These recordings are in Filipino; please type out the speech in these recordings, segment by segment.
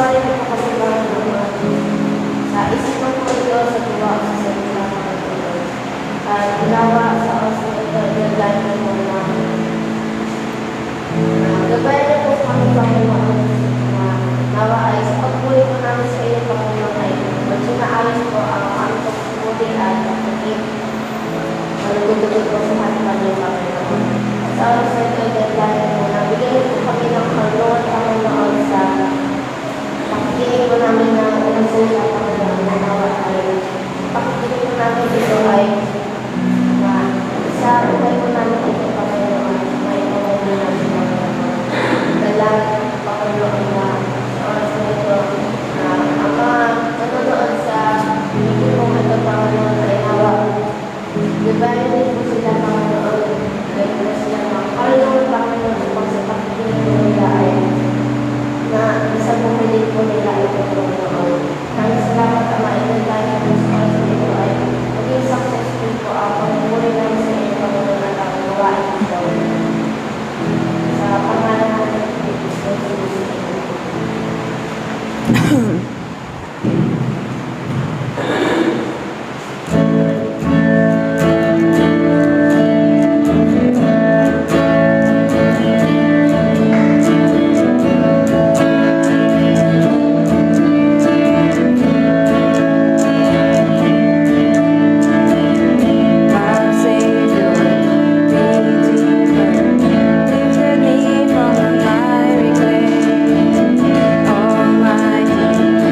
pagpapalin po kami Panginoon sa isipan po ito sa tuwa at sa salita Panginoon. At ginawa sa ospital mo na gabayan niyo po kami Panginoon na nawa ay sa pagpuli po namin sa iyo Panginoon ay magsinaayos po ang aming pagpuputi at pagpapit. Malugod-lugod po sa harapan niyo Panginoon. Sa oras na ito, gagawin mo na bigyan po kami ng kalungan Panginoon sa pakikinig po namin ng unang salita Panginoon na nawa ay pakikinig po namin dito ay na sa buhay po namin ito Panginoon may pamumuhay namin Panginoon. Dalangin Panginoon na sa oras na ito na ang mga nanonood sa video po ito Panginoon ay nawa gabayan din po sila Panginoon. Dahil na sila mga kalungan Panginoon upang sa pakikinig po nila ay na isa bumili po nila ito Panginoon. Kaya salamat Ama, inantayin po sa oras na ito ay maging successful po ang pagmumuli namin sa iyo Panginoon at ang gawain ito. Sa pangalan natin ng Jesus. Lifted me from the miry clay, Almighty.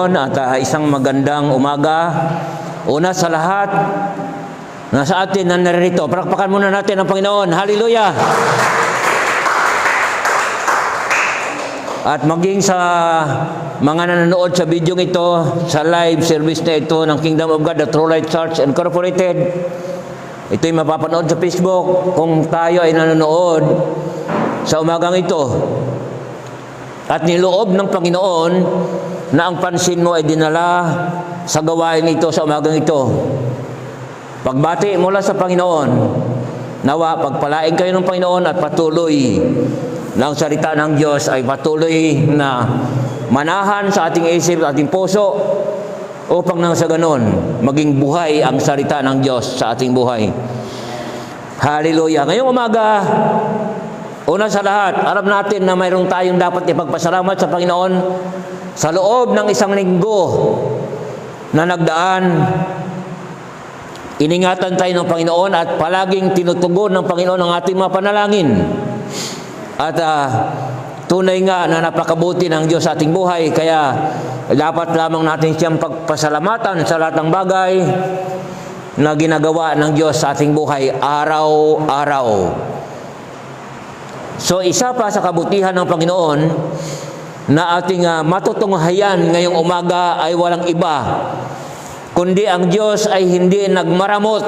Panginoon at isang magandang umaga. Una sa lahat, nasa atin na narito, palakpakan muna natin ang Panginoon. Hallelujah! At maging sa mga nanonood sa video ito, sa live service na ito ng Kingdom of God, the True Light Church Incorporated, ito'y mapapanood sa Facebook kung tayo ay nanonood sa umagang ito. At niloob ng Panginoon na ang pansin mo ay dinala sa gawain ito sa umagang ito. Pagbati mula sa Panginoon, nawa pagpalain kayo ng Panginoon at patuloy ng salita ng Diyos ay patuloy na manahan sa ating isip, sa ating puso, upang nang sa ganon, maging buhay ang salita ng Diyos sa ating buhay. Hallelujah! Ngayong umaga, una sa lahat, alam natin na mayroon tayong dapat ipagpasalamat sa Panginoon sa loob ng isang linggo na nagdaan. Iningatan tayo ng Panginoon at palaging tinutugon ng Panginoon ang ating mga panalangin. At tunay nga na napakabuti ng Diyos sa ating buhay, kaya dapat lamang natin siyang pagpasalamatan sa lahat ng bagay na ginagawa ng Diyos sa ating buhay araw-araw. So isa pa sa kabutihan ng Panginoon na ating matutunghayan ngayong umaga ay walang iba, kundi ang Diyos ay hindi nagmaramot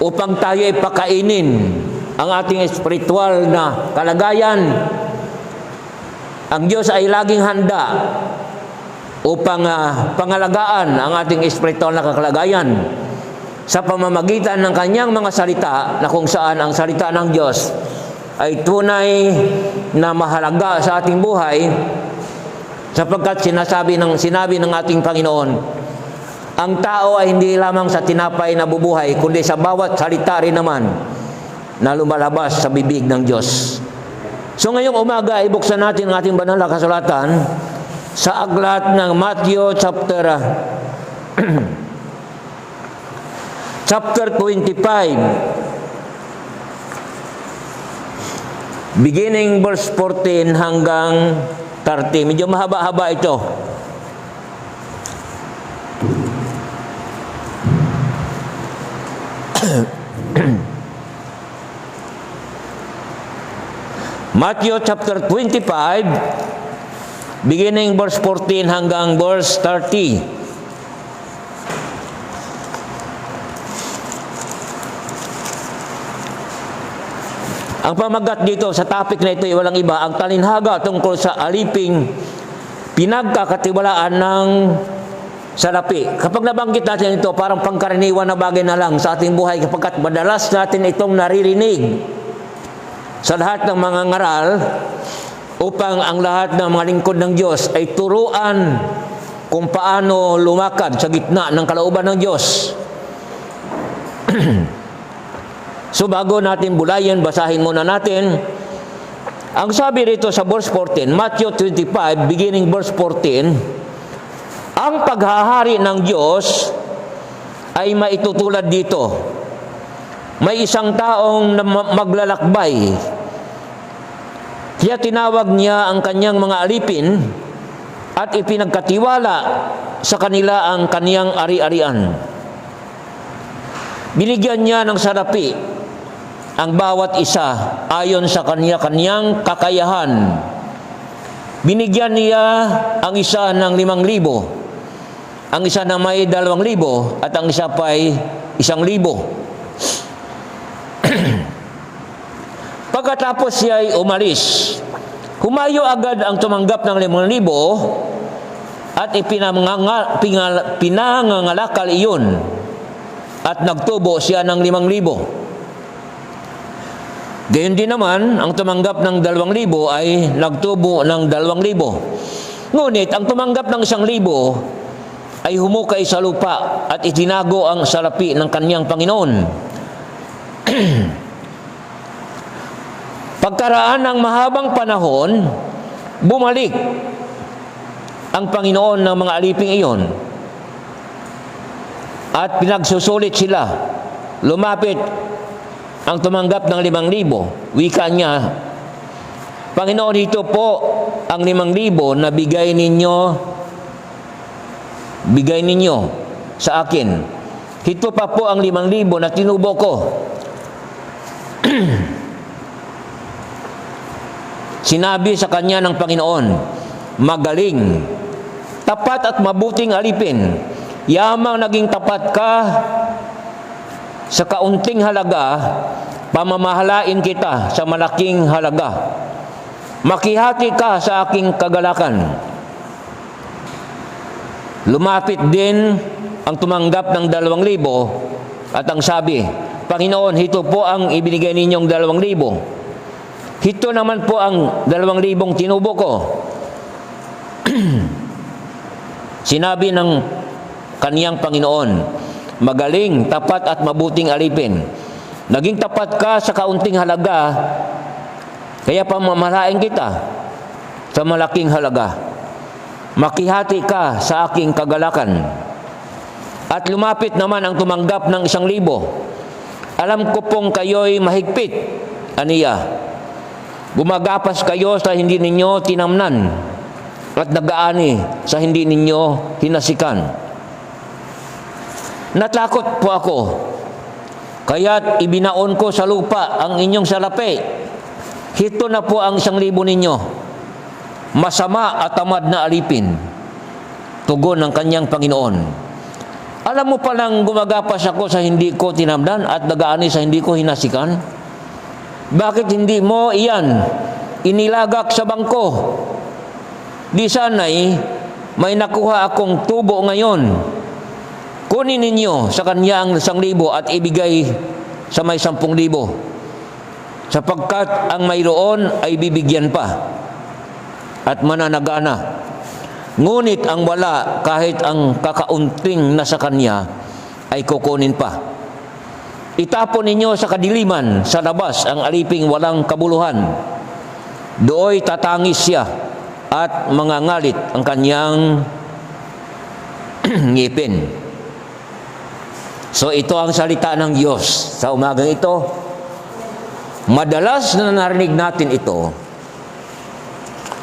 upang tayo ay pakainin ang ating espiritual na kalagayan. Ang Diyos ay laging handa upang pangalagaan ang ating espiritual na kalagayan sa pamamagitan ng kanyang mga salita, na kung saan ang salita ng Diyos ay tunay na mahalaga sa ating buhay, sapagkat sinabi ng ating Panginoon, ang tao ay hindi lamang sa tinapay na bubuhay, kundi sa bawat salita rin naman na lumalabas sa bibig ng Diyos. So ngayong umaga, ibuksan natin ang ating banal na kasulatan sa aklat ng Matthew chapter 25, beginning verse 14 hanggang 30. Medyo mahaba-haba ito. Matthew chapter 25, beginning verse 14 hanggang verse 30. Ang pamagat dito sa topic na ito ay walang iba, ang talinhaga tungkol sa aliping pinagkakatiwalaan ng salapi. Kapag nabanggit natin ito, parang pangkaraniwan na bagay na lang sa ating buhay, kapagkat madalas natin itong naririnig sa lahat ng mga ngaral, upang ang lahat ng mga lingkod ng Diyos ay turuan kung paano lumakad sa gitna ng kalooban ng Diyos. So bago natin bulayan, basahin muna natin ang sabi rito sa verse 14, Matthew 25, beginning verse 14, ang paghahari ng Diyos ay maitutulad dito. May isang taong maglalakbay, kaya tinawag niya ang kanyang mga alipin at ipinagkatiwala sa kanila ang kaniyang ari-arian. Binigyan niya ng salapi ang bawat isa ayon sa kaniyang kakayahan. Binigyan niya ang isa ng 5,000, ang isa na may 2,000, at ang isa pa ay 1,000. Pagkatapos siya ay umalis, humayo agad ang tumanggap ng 5,000 at pinangangalakal iyon, at nagtubo siya ng 5,000. Gayon din naman, ang tumanggap ng 2,000 ay nagtubo ng 2,000. Ngunit ang tumanggap ng 1,000 ay humukay sa lupa at itinago ang salapi ng kanyang Panginoon. Pagkaraan ng mahabang panahon, bumalik ang Panginoon ng mga aliping iyon at pinagsusulit sila. Lumapit ang tumanggap ng 5,000. Wika niya, Panginoon, ito po ang 5,000 na bigay ninyo sa akin. Ito pa po ang 5,000 na tinubo ko. Sinabi sa kanya ng Panginoon, magaling, tapat at mabuting alipin. Yamang naging tapat ka sa kaunting halaga, pamamahalain kita sa malaking halaga. Makihati ka sa aking kagalakan. Lumapit din ang tumanggap ng 2,000 at ang sabi, Panginoon, ito po ang ibinigay ninyong 2,000. Ito naman po ang 2,000 tinubo ko. Sinabi ng kaniyang Panginoon, magaling, tapat at mabuting alipin. Naging tapat ka sa kaunting halaga, kaya pamamalain kita sa malaking halaga. Makihati ka sa aking kagalakan. At lumapit naman ang tumanggap ng 1,000. Alam ko pong kayo'y mahigpit, aniya. Gumagapas kayo sa hindi ninyo tinamnan at nag-aani sa hindi ninyo hinasikan. Natakot po ako, kaya't ibinaon ko sa lupa ang inyong salapi. Hito na po ang 1,000 ninyo. Masama at tamad na alipin. Tugon ng kanyang Panginoon. Alam mo palang gumagapas ako sa hindi ko tinamnan at nag-aani sa hindi ko hinasikan? Bakit hindi mo iyan inilagak sa bangko? Di sana'y may nakuha akong tubo ngayon. Kunin ninyo sa kanya ang 1,000 at ibigay sa may 10,000. Sapagkat ang mayroon ay bibigyan pa at mananagana. Ngunit ang wala, kahit ang kakaunting na sa kanya, ay kukunin pa. Itapon ninyo sa kadiliman, sa labas, ang aliping walang kabuluhan. Dooy tatangis siya at mangangalit ang kanyang ngipin. So ito ang salita ng Diyos sa umagang ito. Madalas na narinig natin ito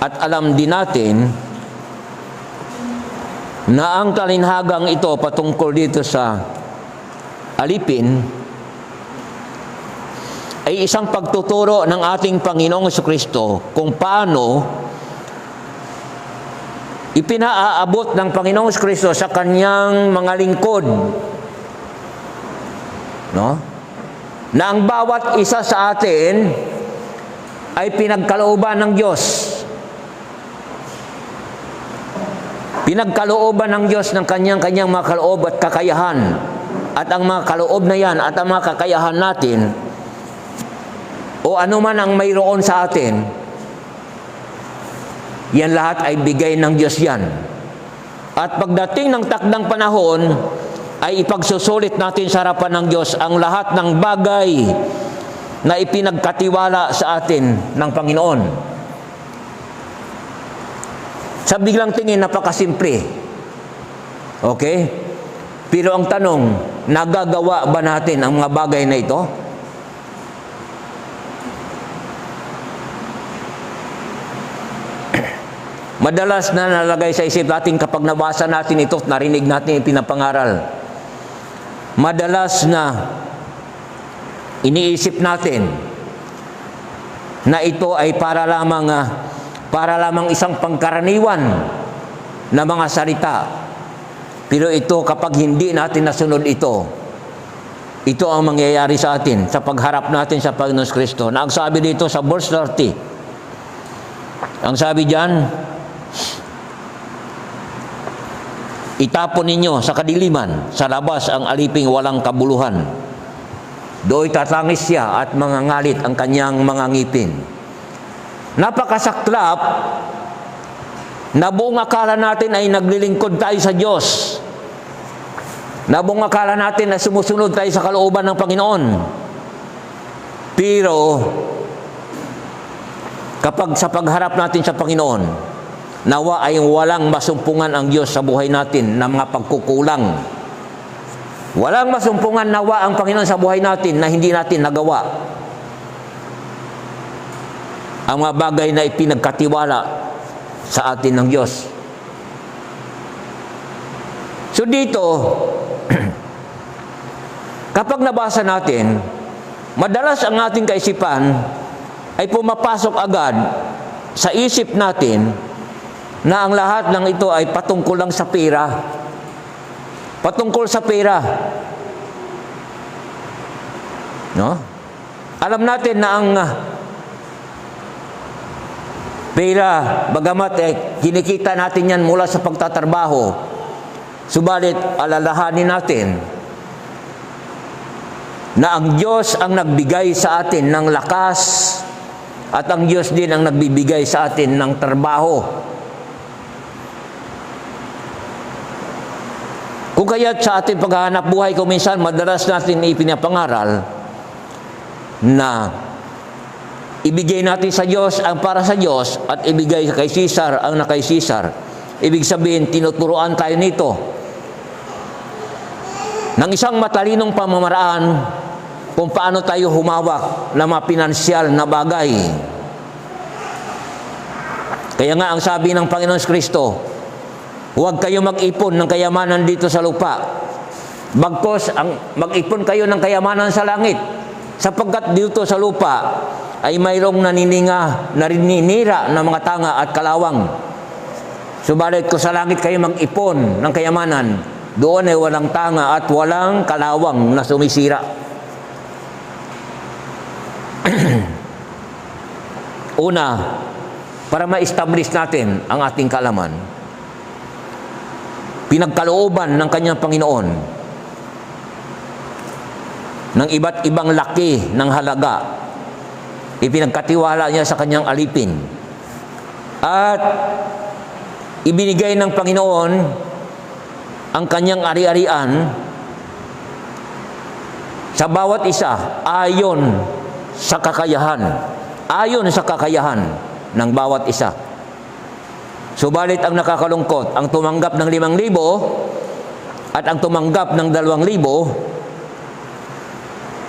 at alam din natin na ang talinhagang ito patungkol dito sa alipin ay isang pagtuturo ng ating Panginoong Jesucristo kung paano ipinaaabot ng Panginoong Jesucristo sa kanyang mga lingkod, no? Na ang bawat isa sa atin ay pinagkalooban ng Diyos. Pinagkalooban ng Diyos ng kanyang mga kaloob at kakayahan. At ang mga kaloob na yan at ang mga kakayahan natin o ano man ang mayroon sa atin, yan lahat ay bigay ng Diyos yan. At pagdating ng takdang panahon, ay ipagsusulit natin sa harapan ng Diyos ang lahat ng bagay na ipinagkatiwala sa atin ng Panginoon. Sa biglang tingin, napakasimple. Okay? Pero ang tanong, nagagawa ba natin ang mga bagay na ito? Madalas na nalagay sa isip natin kapag nabasa natin ito, narinig natin ipinapangaral. Madalas na iniisip natin na ito ay para lamang isang pangkaraniwan na mga salita. Pero ito, kapag hindi natin nasunod ito ang mangyayari sa atin sa pagharap natin sa Panginoon Kristo. Na ang sabi dito sa verse 30, ang sabi diyan, itapon ninyo sa kadiliman, sa labas ang aliping walang kabuluhan. Do'y tatangis siya at mangangalit ang kanyang mga ngipin. Napakasaklap na buong akala natin ay naglilingkod tayo sa Diyos. Na buong akala natin na sumusunod tayo sa kalooban ng Panginoon. Pero kapag sa pagharap natin sa Panginoon, nawa ay walang masumpungan ang Diyos sa buhay natin na mga pagkukulang. Walang masumpungan nawa ang Panginoon sa buhay natin na hindi natin nagawa. ang mga bagay na ipinagkatiwala sa atin ng Diyos. So dito, kapag nabasa natin, madalas ang ating kaisipan ay pumapasok agad sa isip natin na ang lahat ng ito ay patungkol lang sa pera. Patungkol sa pera. No? Alam natin na ang pera, bagamat kinikita natin yan mula sa pagtatrabaho, subalit alalahanin natin na ang Diyos ang nagbigay sa atin ng lakas at ang Diyos din ang nagbibigay sa atin ng trabaho. Kung kaya't sa ating paghahanap buhay, kung minsan madalas natin ipinapangaral na ibigay natin sa Diyos ang para sa Diyos at ibigay kay Caesar ang na kay Caesar. Ibig sabihin, tinuturuan tayo nito ng isang matalinong pamamaraan kung paano tayo humawak ng mga pinansyal na bagay. Kaya nga ang sabi ng Panginoon Kristo, huwag kayo mag-ipon ng kayamanan dito sa lupa. Bagkus, mag-ipon kayo ng kayamanan sa langit. Sapagkat dito sa lupa ay mayroong naninira ng mga tanga at kalawang. Subalit kung sa langit kayo mag-ipon ng kayamanan, doon ay walang tanga at walang kalawang na sumisira. Una, para ma-establish natin ang ating kaalaman, pinagkalooban ng kanyang Panginoon ng iba't ibang laki ng halaga, ipinagkatiwala niya sa kanyang alipin, at ibinigay ng Panginoon ang kanyang ari-arian sa bawat isa ayon sa kakayahan ng bawat isa. Subalit ang nakakalungkot, ang tumanggap ng 5,000 at ang tumanggap ng 2,000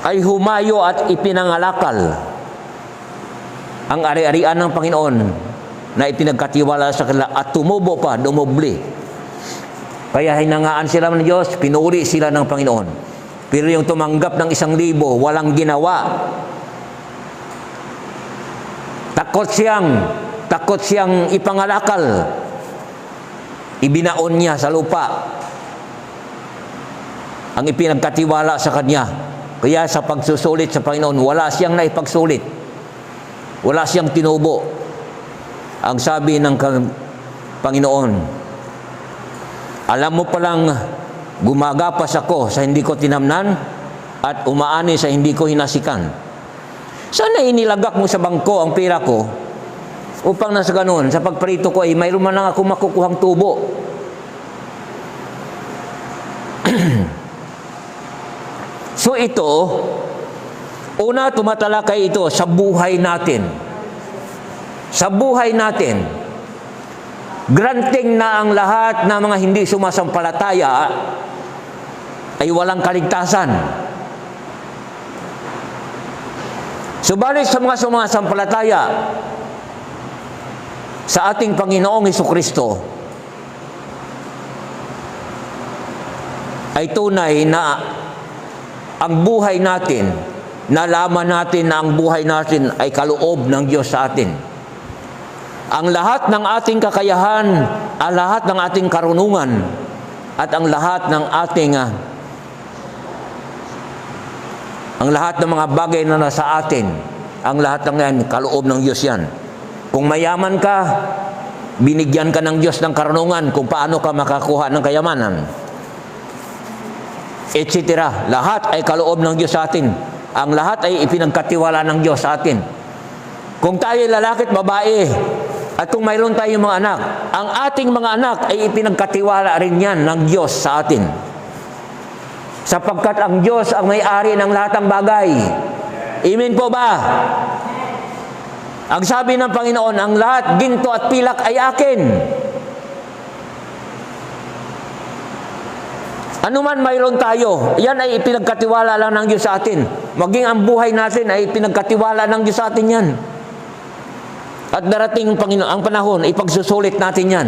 ay humayo at ipinangalakal ang ari-arian ng Panginoon na ipinagkatiwala sa kanila at tumubo pa, dumubli. Kaya hinangaan sila ng Diyos, pinuri sila ng Panginoon. Pero yung tumanggap ng 1,000, walang ginawa. Takot siyang ipangalakal. Ibinaon niya sa lupa ang ipinagkatiwala sa kanya. Kaya sa pagsusulit sa Panginoon, wala siyang naipagsulit. Wala siyang tinubo. Ang sabi ng Panginoon, alam mo palang gumagapas ako sa hindi ko tinamnan at umaani sa hindi ko hinasikan. Sana inilagak mo sa bangko ang pera ko upang nasa ganun, sa pagparito ko ay mayroon man lang ako makukuhang tubo. So ito, una tumatalakay ito sa buhay natin. Sa buhay natin, granting na ang lahat ng mga hindi sumasampalataya ay walang kaligtasan. Subalit sa mga sumasampalataya sa ating Panginoong Hesukristo ay tunay na ang buhay natin, nalaman natin na ang buhay natin ay kaloob ng Diyos sa atin. Ang lahat ng ating kakayahan, ang lahat ng ating karunungan, at ang lahat ng ating ang lahat ng mga bagay na nasa atin, ang lahat ng yan, kaloob ng Diyos yan. Kung mayaman ka, binigyan ka ng Diyos ng karunungan kung paano ka makakuha ng kayamanan, etc. Lahat ay kaloob ng Diyos sa atin. Ang lahat ay ipinagkatiwala ng Diyos sa atin. Kung tayo lalaki at babae, at kung mayroon tayong mga anak, ang ating mga anak ay ipinagkatiwala rin yan ng Diyos sa atin. Sapagkat ang Diyos ang may-ari ng lahat ng bagay. Amen po ba? Ang sabi ng Panginoon, ang lahat, ginto at pilak ay akin. Ano man mayroon tayo, yan ay ipinagkatiwala lang ng Diyos sa atin. Maging ang buhay natin ay ipinagkatiwala ng Diyos sa atin yan. At darating ang panahon, ipagsusulit natin yan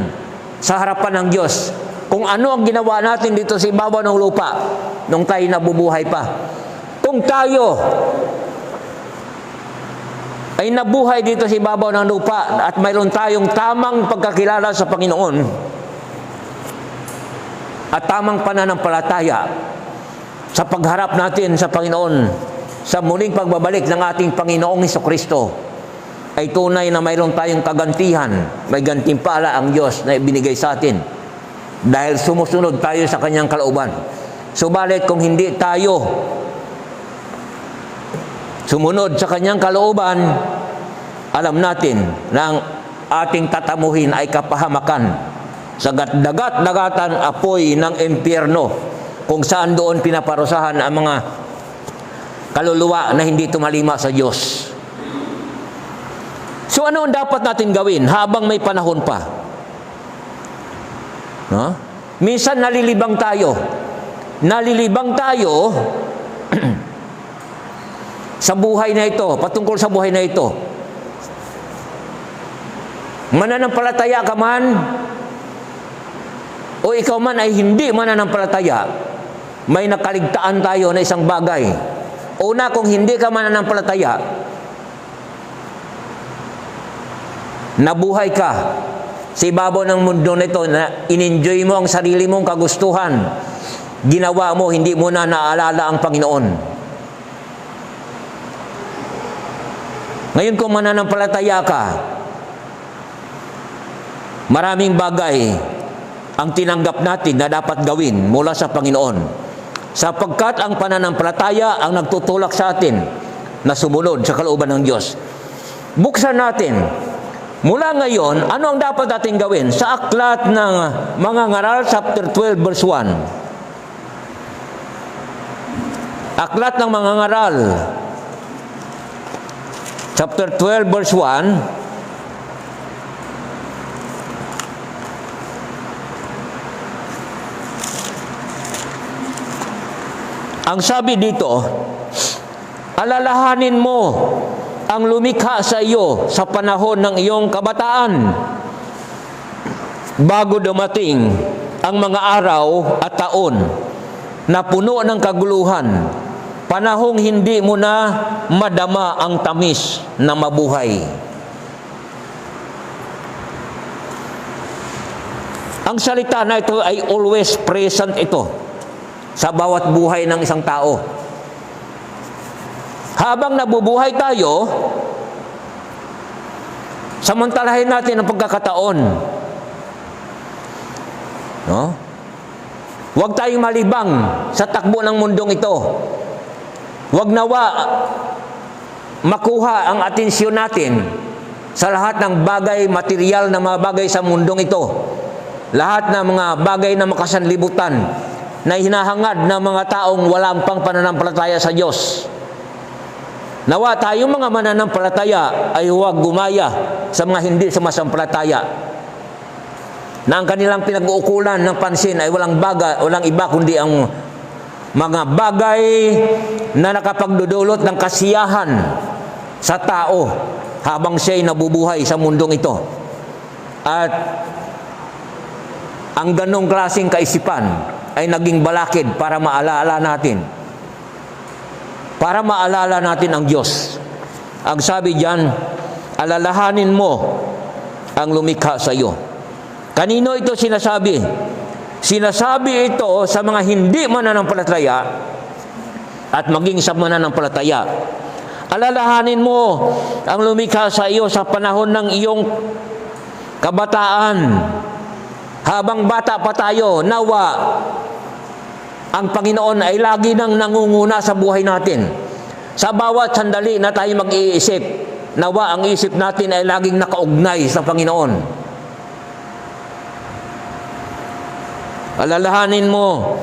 sa harapan ng Diyos. Kung ano ang ginawa natin dito sa ibabaw ng lupa nung tayo nabubuhay pa. Kung tayo ay nabuhay dito sa ibabaw ng lupa at mayroon tayong tamang pagkakilala sa Panginoon at tamang pananampalataya sa pagharap natin sa Panginoon sa muling pagbabalik ng ating Panginoong Hesukristo, ay tunay na mayroon tayong kagantihan, may gantimpala ang Diyos na ibinigay sa atin dahil sumusunod tayo sa Kanyang kalooban. Subalit kung hindi tayo sumunod sa Kanyang kalooban, alam natin na ang ating tatamuhin ay kapahamakan sa dagat-dagatan apoy ng impyerno, kung saan doon pinaparusahan ang mga kaluluwa na hindi tumalima sa Diyos. So ano ang dapat natin gawin habang may panahon pa? No? Minsan nalilibang tayo. Nalilibang tayo sa buhay na ito, patungkol sa buhay na ito. Mananampalataya ka man, o ikaw man ay hindi mananampalataya, may nakaligtaan tayo na isang bagay. Una, kung hindi ka mananampalataya, nabuhay ka sa ibabaw ng mundo nito na in-enjoy mo ang sarili mong kagustuhan, ginawa mo, hindi mo na naalala ang Panginoon. Ngayon kung mananampalataya ka, maraming bagay ang tinanggap natin na dapat gawin mula sa Panginoon, sapagkat ang pananampalataya ang nagtutulak sa atin na sumunod sa kalooban ng Diyos. Buksan natin mula ngayon, ano ang dapat natin gawin? Sa aklat ng mga ngaral, chapter 12, verse 1. Aklat ng mga ngaral, chapter 12, verse 1. Ang sabi dito, alalahanin mo ang lumikha sa iyo sa panahon ng iyong kabataan, bago dumating ang mga araw at taon na puno ng kaguluhan, panahong hindi mo na madama ang tamis na mabuhay. Ang salita na ito ay always present ito sa bawat buhay ng isang tao. Habang nabubuhay tayo, samantalahin natin ang pagkakataon. No? Huwag tayong malibang sa takbo ng mundong ito. Huwag nawa makuha ang atensyon natin sa lahat ng bagay, material na mga bagay sa mundong ito. Lahat ng mga bagay na makasanlibutan na hinahangad ng mga taong walang pang pananampalataya sa Diyos. Nawa tayong mga mananampalataya ay huwag gumaya sa mga hindi sumasampalataya, na ang kanilang pinag-uukulan ng pansin ay walang iba kundi ang mga bagay na nakapagdudulot ng kasiyahan sa tao habang siya'y nabubuhay sa mundong ito. At ang ganong klaseng kaisipan ay naging balakid para maalala natin. Para maalala natin ang Diyos. Ang sabi diyan, alalahanin mo ang lumikha sa iyo. Kanino ito sinasabi? Sinasabi ito sa mga hindi mananampalataya at maging sa mananampalataya. Alalahanin mo ang lumikha sa iyo sa panahon ng iyong kabataan. Habang bata pa tayo, nawa ang Panginoon ay lagi nang nangunguna sa buhay natin. Sa bawat sandali na tayo mag-iisip, nawa ang isip natin ay laging nakaugnay sa Panginoon. Alalahanin mo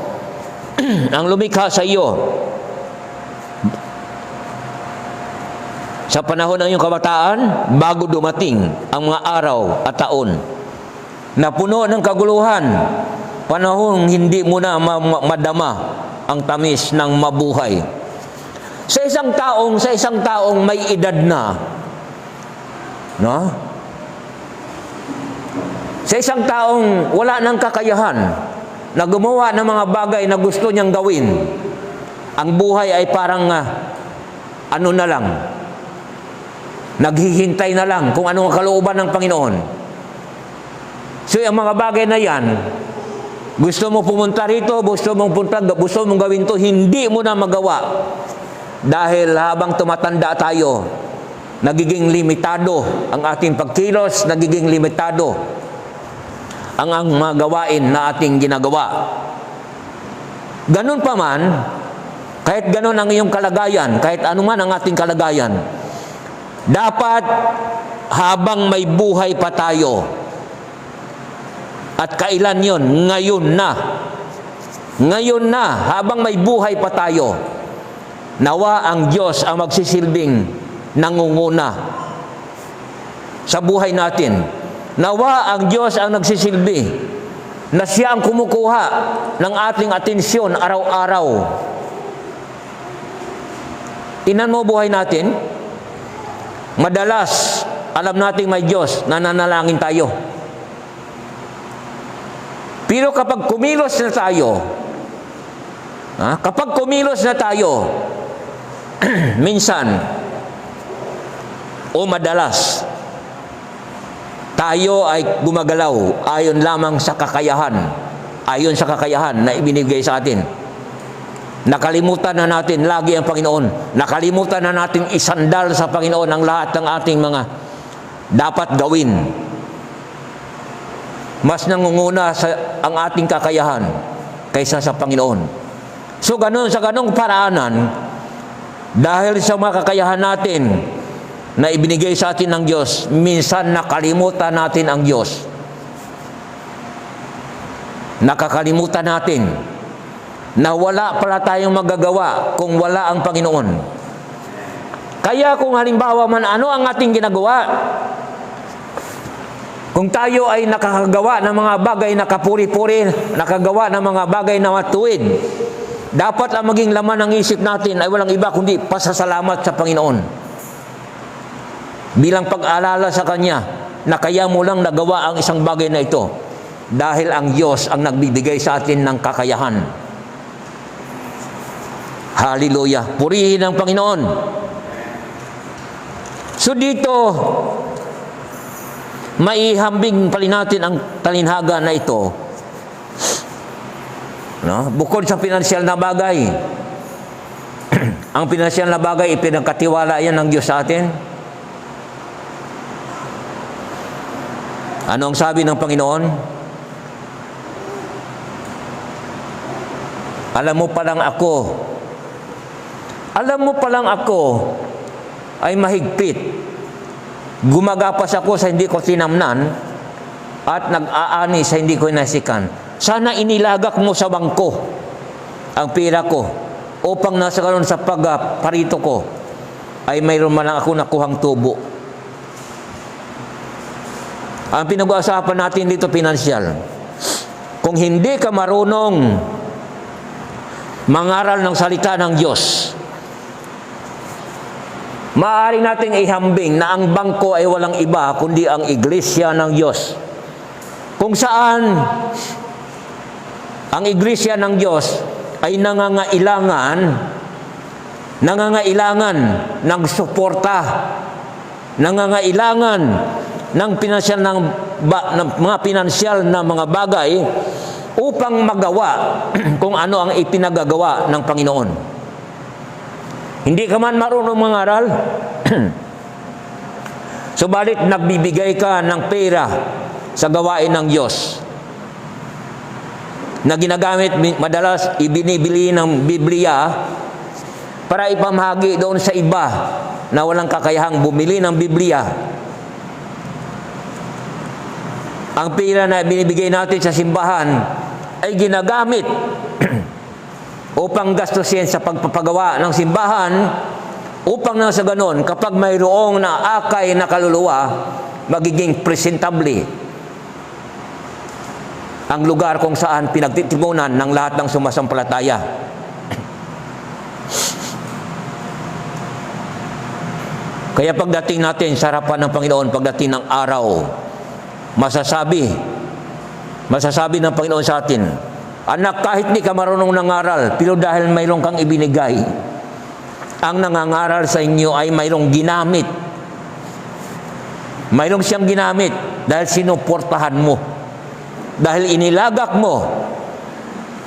ang lumikha sa iyo sa panahon ng iyong kabataan, bago dumating ang mga araw at taon na puno ng kaguluhan, panahon hindi mo na madama ang tamis ng mabuhay. Sa isang taong may edad na, no? Sa isang taong wala ng kakayahan na gumawa ng mga bagay na gusto niyang gawin, ang buhay ay parang ano na lang, naghihintay na lang kung anong kalooban ng Panginoon. So ang mga bagay na yan, gusto mo pumunta rito, gusto mong gawin to, hindi mo na magawa. Dahil habang tumatanda tayo, nagiging limitado ang ating pagkilos, nagiging limitado ang mga gawain na ating ginagawa. Ganun pa man, kahit ganun ang iyong kalagayan, kahit anuman ang ating kalagayan, dapat habang may buhay pa tayo, at kailan yun? Ngayon na. Ngayon na, habang may buhay pa tayo, nawa ang Diyos ang magsisilbing nangunguna sa buhay natin. Nawa ang Diyos ang nagsisilbi na siya ang kumukuha ng ating atensyon araw-araw. Tingnan mo buhay natin. Madalas, alam nating may Diyos, nananalangin tayo. Pero kapag kumilos na tayo, minsan, o madalas, tayo ay gumagalaw ayon lamang sa kakayahan, na ibinigay sa atin. Nakalimutan na natin lagi ang Panginoon. Nakalimutan na natin isandal sa Panginoon ang lahat ng ating mga dapat gawin. Mas nangunguna ang ating kakayahan kaysa sa Panginoon. So sa ganong paraanan, dahil sa mga kakayahan natin na ibinigay sa atin ng Diyos, minsan nakalimutan natin ang Diyos. Nakakalimutan natin na wala pala tayong magagawa kung wala ang Panginoon. Kaya kung halimbawa man ano ang ating ginagawa, kung tayo ay nakakagawa ng mga bagay na kapuri-puri, nakagawa ng mga bagay na matuwid, dapat ang maging laman ng isip natin ay walang iba kundi pasasalamat sa Panginoon. Bilang pag-alala sa Kanya na kaya mo lang nagawa ang isang bagay na ito dahil ang Diyos ang nagbibigay sa atin ng kakayahan. Hallelujah! Purihin ang Panginoon. So dito, maihambing pali natin ang talinhaga na ito. Bukod sa pinansyal na bagay, ang pinansyal na bagay, ipinagkatiwala yan ng Diyos sa atin. Ano ang sabi ng Panginoon? Alam mo palang ako ay mahigpit. Gumagapas ako sa hindi ko tinamnan at nag-aani sa hindi ko inasikan. Sana inilagak mo sa bangko ang pera ko upang nasa karon sa pagparito ko ay mayroon man lang ako nakuhang tubo. Ang pinag-uusapan natin dito pinansyal. Kung hindi ka marunong mangaral ng salita ng Diyos, maaari nating ihambing na ang bangko ay walang iba kundi ang iglesia ng Diyos. Kung saan ang iglesia ng Diyos ay nangangailangan ng suporta, nangangailangan ng pinansyal ng mga pinansyal na mga bagay upang magawa kung ano ang ipinagagawa ng Panginoon. Hindi ka man marunong mangaral, subalit nagbibigay ka ng pera sa gawain ng Diyos na ginagamit madalas ibinibili ng Biblia para ipamahagi doon sa iba na walang kakayahang bumili ng Biblia. Ang pera na binibigay natin sa simbahan ay ginagamit upang gastusin sa pagpapagawa ng simbahan upang na sa ganon, kapag mayroong na akay na kaluluwa, magiging presentable ang lugar kung saan pinagtitimunan ng lahat ng sumasampalataya. Kaya pagdating natin sa harapan ng Panginoon, pagdating ng araw, masasabi Masasabi ng Panginoon sa atin, anak, kahit di ka marunong nangaral, pero dahil mayroon kang ibinigay, ang nangangaral sa inyo ay mayroong ginamit. Mayroong siyang ginamit dahil sinuportahan mo. Dahil inilagak mo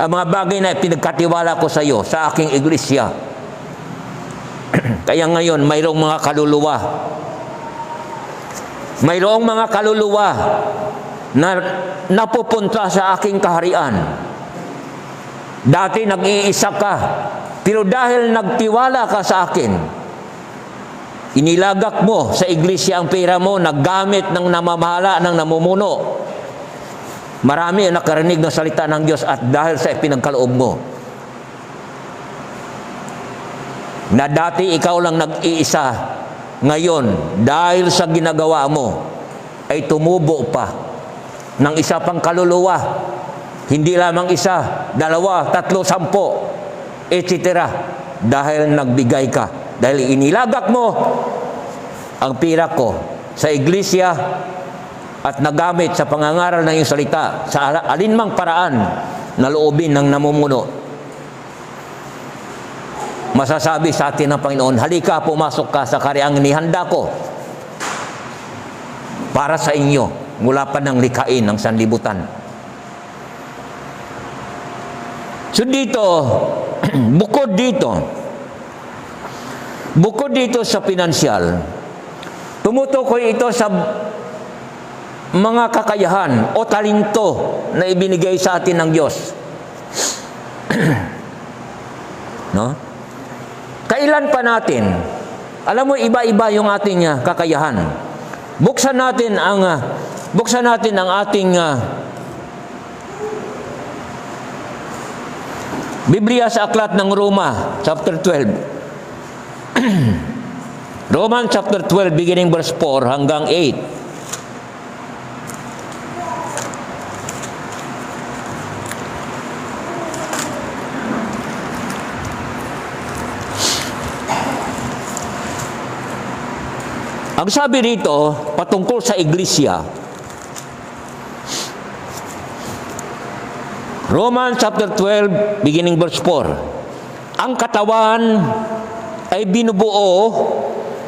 ang mga bagay na pinagkatiwala ko sa iyo, sa aking iglesia. Kaya ngayon, mayroong mga kaluluwa. Mayroong mga kaluluwa na napupunta sa aking kaharian. Dati nag-iisa ka, pero dahil nagtiwala ka sa akin, inilagak mo sa iglesia ang pera mo, naggamit ng namamahala, ng namumuno. Marami ang nakarinig ng salita ng Diyos at dahil sa ipinagkaloob mo. Na dati ikaw lang nag-iisa, ngayon, dahil sa ginagawa mo, ay tumubo pa ng isa pang kaluluwa. Hindi lamang isa, dalawa, tatlo, 10, etc. Dahil nagbigay ka. Dahil inilagak mo ang pira ko sa iglesia at nagamit sa pangangaral ng iyong salita sa alinmang paraan na loobin ng namumuno. Masasabi sa atin ng Panginoon, halika, pumasok ka sa kahariang inihanda ko para sa inyo mula pa ng likhain ng sanlibutan. So dito, bukod dito sa pinansyal, tumutukoy ito sa mga kakayahan o talento na ibinigay sa atin ng Diyos. No? Kailan pa natin? Alam mo, iba-iba yung ating kakayahan. Buksan natin ang ating Biblia sa aklat ng Roma, chapter 12. Romans chapter 12, beginning verse 4 hanggang 8. Ang sabi rito, patungkol sa iglesia, Romans chapter 12, beginning verse 4. Ang katawan ay binubuo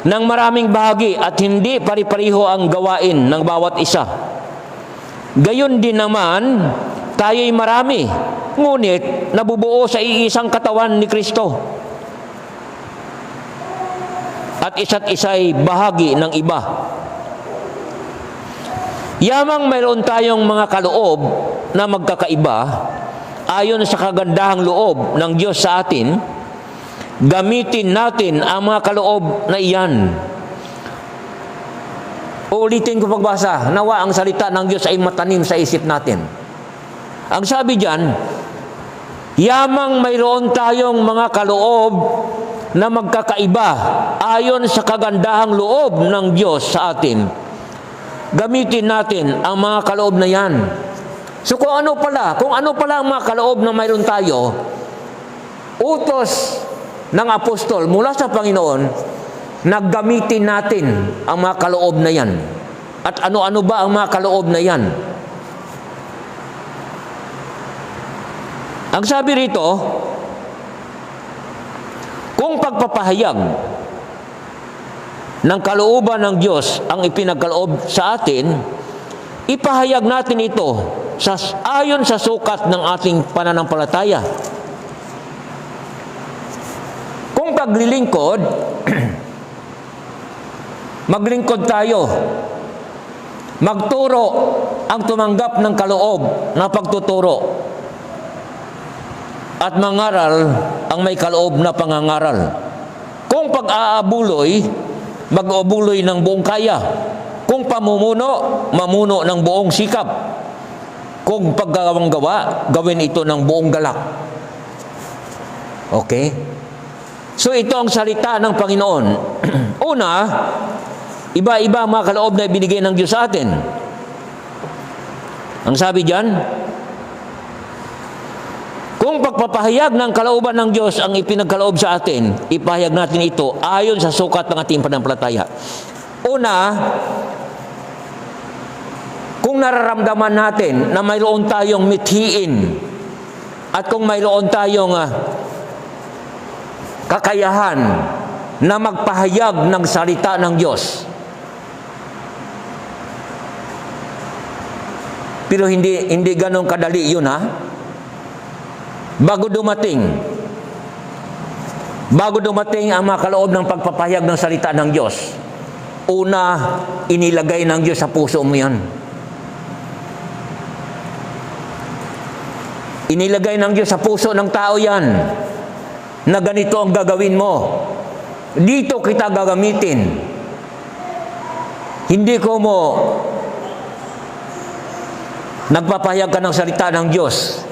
ng maraming bahagi at hindi pari-pariho ang gawain ng bawat isa. Gayon din naman, tayo'y marami, ngunit nabubuo sa iisang katawan ni Kristo. At isa't isa'y bahagi ng iba. Yamang mayroon tayong mga kaloob na magkakaiba, ayon sa kagandahang loob ng Diyos sa atin, gamitin natin ang mga kaloob na iyan. Uulitin ko pagbasa, nawa ang salita ng Diyos ay matanim sa isip natin. Ang sabi diyan, yamang mayroon tayong mga kaloob na magkakaiba ayon sa kagandahang loob ng Diyos sa atin, gamitin natin ang mga kaloob na yan. So kung ano pala ang mga kaloob na mayroon tayo, utos ng apostol mula sa Panginoon, naggamitin natin ang mga kaloob na yan. At ano-ano ba ang mga kaloob na yan? Ang sabi rito, kung pagpapahayag ng kalooban ng Diyos ang ipinagkaloob sa atin, ipahayag natin ito ayon sa sukat ng ating pananampalataya. Kung paglilingkod, maglingkod tayo. Magturo ang tumanggap ng kaloob na pagtuturo. At mangaral ang may kaloob na pangangaral. Kung pag-aabuloy, mag-aabuloy ng buong kaya. Kung pamumuno, mamuno ng buong sikap. Kung paggawang gawa, gawin ito ng buong galak. Okay? So ito ang salita ng Panginoon. Una, iba-iba ang mga kaloob na ibinigay ng Diyos sa atin. Ang sabi diyan, kung pagpapahayag ng kalooban ng Diyos ang ipinagkaloob sa atin, ipahayag natin ito ayon sa sukat ng ating pananampalataya. Una, kung kung nararamdaman natin na mayroon tayong mithiin at kung mayroon tayong kakayahan na magpahayag ng salita ng Diyos, pero hindi ganun kadali yun, ha? Bago dumating ang mga kaloob ng pagpapahayag ng salita ng Diyos, una, inilagay ng Diyos sa puso mo yan. Inilagay ng Diyos sa puso ng tao yan, na ganito ang gagawin mo. Dito kita gagamitin. Hindi ko mo nagpapahayag ka ng salita ng Diyos,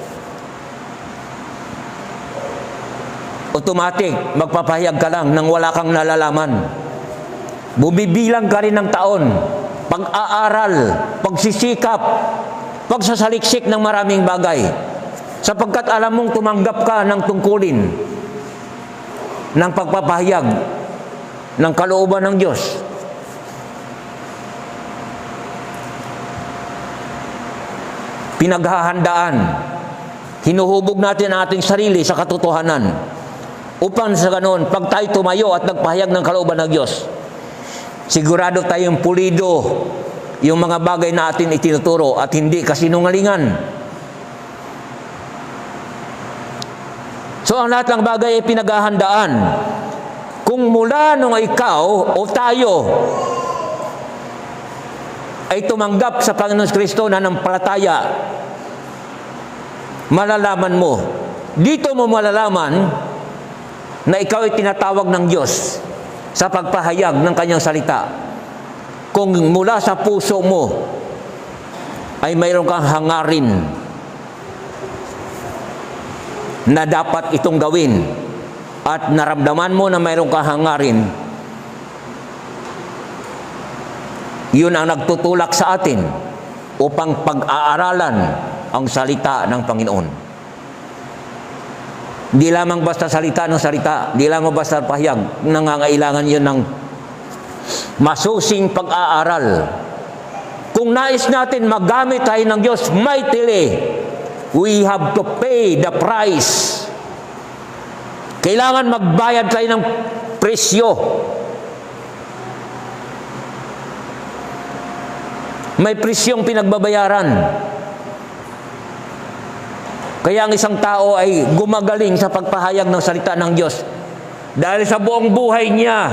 automatic, magpapahayag ka lang nang wala kang nalalaman. Bumibilang ka rin ng taon, pag-aaral, pagsisikap, pagsasaliksik ng maraming bagay, sapagkat alam mong tumanggap ka ng tungkulin ng pagpapahayag ng kalooban ng Diyos. Pinaghahandaan, hinuhubog natin ang ating sarili sa katotohanan upang sa ganoon, pag tayo tumayo at nagpahayag ng kalooban ng Diyos, sigurado tayong pulido yung mga bagay na atin itinuturo at hindi kasinungalingan. So ang lahat ng bagay ay pinaghahandaan. Kung mula nung ikaw o tayo ay tumanggap sa Panginoon Kristo na nanampalataya, malalaman mo, dito mo malalaman na ikaw ay tinatawag ng Diyos sa pagpahayag ng Kanyang salita. Kung mula sa puso mo ay mayroon kang hangarin na dapat itong gawin at naramdaman mo na mayroon kang hangarin, yun ang nagtutulak sa atin upang pag-aaralan ang salita ng Panginoon. Di lamang basta salita ng salita, di lamang basta pahayag, nangangailangan yun ng masusing pag-aaral. Kung nais natin magamit tayo ng Diyos mightily, we have to pay the price. Kailangan magbayad tayo ng presyo. May presyong pinagbabayaran. Kaya ang isang tao ay gumagaling sa pagpahayag ng salita ng Diyos dahil sa buong buhay niya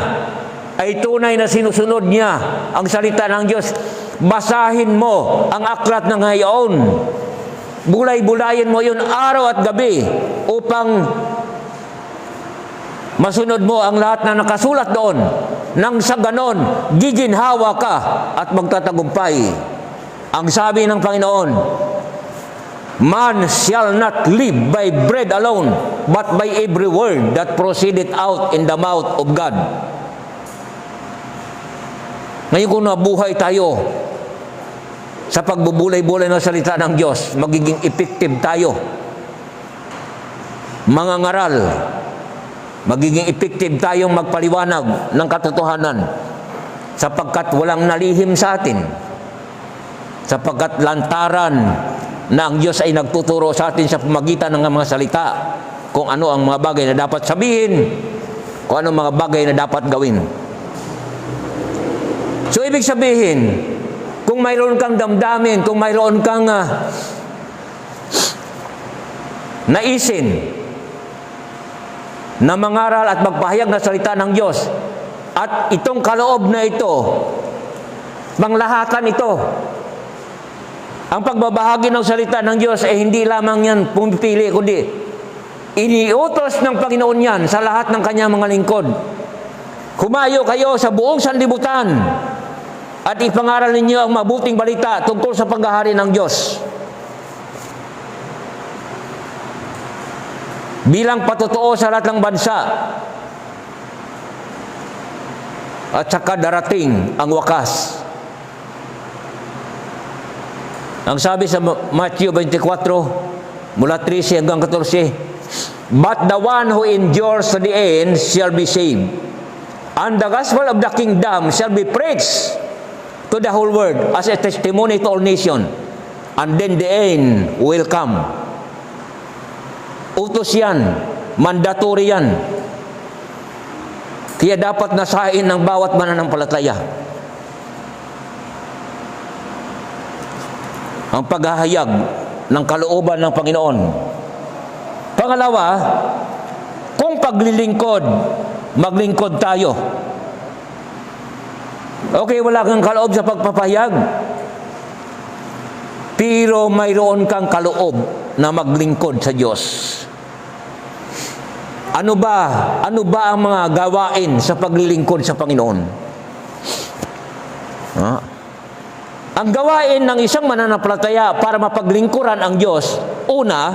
ay tunay na sinusunod niya ang salita ng Diyos. Basahin mo ang aklat ng ngayon. Bulay-bulayin mo yun araw at gabi upang masunod mo ang lahat na nakasulat doon. Nang sa ganon, giginhawa ka at magtatagumpay. Ang sabi ng Panginoon, man shall not live by bread alone, but by every word that proceedeth out in the mouth of God. Ngayon kung nabuhay tayo sa pagbubulay-bulay ng salita ng Diyos, magiging effective tayo. Mga ngaral, magiging effective tayong magpaliwanag ng katotohanan sapagkat walang nalihim sa atin, sapagkat lantaran na ang Diyos ay nagtuturo sa atin sa pamagitan ng mga salita kung ano ang mga bagay na dapat sabihin, kung ano ang mga bagay na dapat gawin. So ibig sabihin, kung mayroon kang damdamin, kung mayroon kang naisin na mangaral at magpahayag ng salita ng Diyos, at itong kaloob na ito, panglahatan ito, ang pagbabahagi ng salita ng Diyos ay hindi lamang yan pumipili, kundi iniutos ng Panginoon yan sa lahat ng kanyang mga lingkod. Humayo kayo sa buong sanlibutan at ipangaral ninyo ang mabuting balita tungkol sa paghahari ng Diyos. Bilang patotoo sa lahat ng bansa. At saka darating ang wakas. Ang sabi sa Matthew 24, mula 13 hanggang 14, but the one who endures to the end shall be saved. And the gospel of the kingdom shall be preached to the whole world as a testimony to all nations. And then the end will come. Utos yan, mandatory yan. Kaya dapat nasain ng bawat mananampalataya ang paghahayag ng kalooban ng Panginoon. Pangalawa, kung paglilingkod, maglingkod tayo. Okay, wala kang kaloob sa pagpapahayag, pero mayroon kang kaloob na maglingkod sa Diyos. Ano ba ang mga gawain sa paglilingkod sa Panginoon? Ang gawain ng isang mananampalataya para mapaglingkuran ang Diyos, una,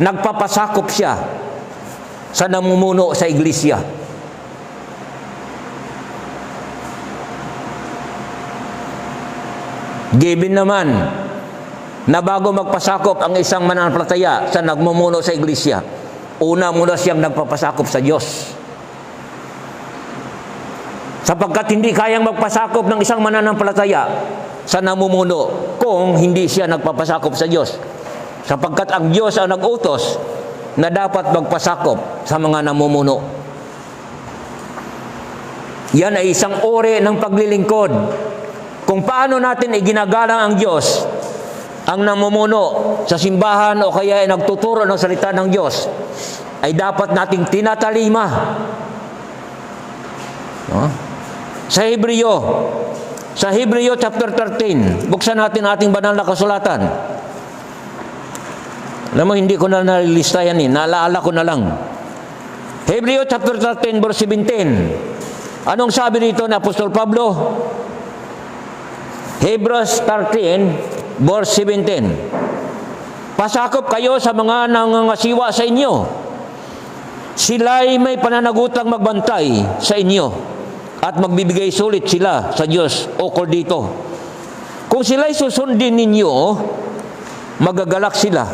nagpapasakop siya sa namumuno sa iglesia. Given naman na bago magpasakop ang isang mananampalataya sa nagmumuno sa iglesia, una muna siyang nagpapasakop sa Diyos. Sapagkat hindi kayang magpasakop ng isang mananampalataya sa namumuno kung hindi siya nagpapasakop sa Diyos. Sapagkat ang Diyos ang nag-utos na dapat magpasakop sa mga namumuno. Yan ay isang uri ng paglilingkod. Kung paano natin iginagalang ang Diyos, ang namumuno sa simbahan o kaya ay nagtuturo ng salita ng Diyos, ay dapat nating tinatalima. Sa Hebreo chapter 13, buksan natin ating banal na kasulatan. Alam mo, hindi ko na nalilista yan naalala ko na lang. Hebreo chapter 13, verse 17. Anong sabi dito ni Apostol Pablo? Hebrews 13, verse 17. Pasakop kayo sa mga nangangasiwa sa inyo. Sila'y may pananagutang magbantay sa inyo at magbibigay sulit sila sa Diyos ukol dito. Kung sila'y susundin ninyo, magagalak sila.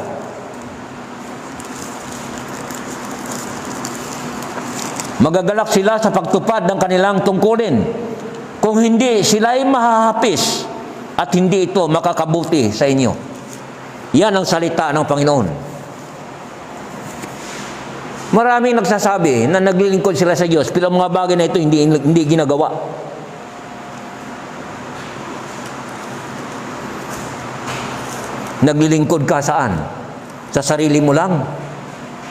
Magagalak sila sa pagtupad ng kanilang tungkulin. Kung hindi, sila'y mahahapis at hindi ito makakabuti sa inyo. Yan ang salita ng Panginoon. Maraming nagsasabi na naglilingkod sila sa Diyos, pero mga bagay na ito hindi ginagawa. Naglilingkod ka saan? Sa sarili mo lang?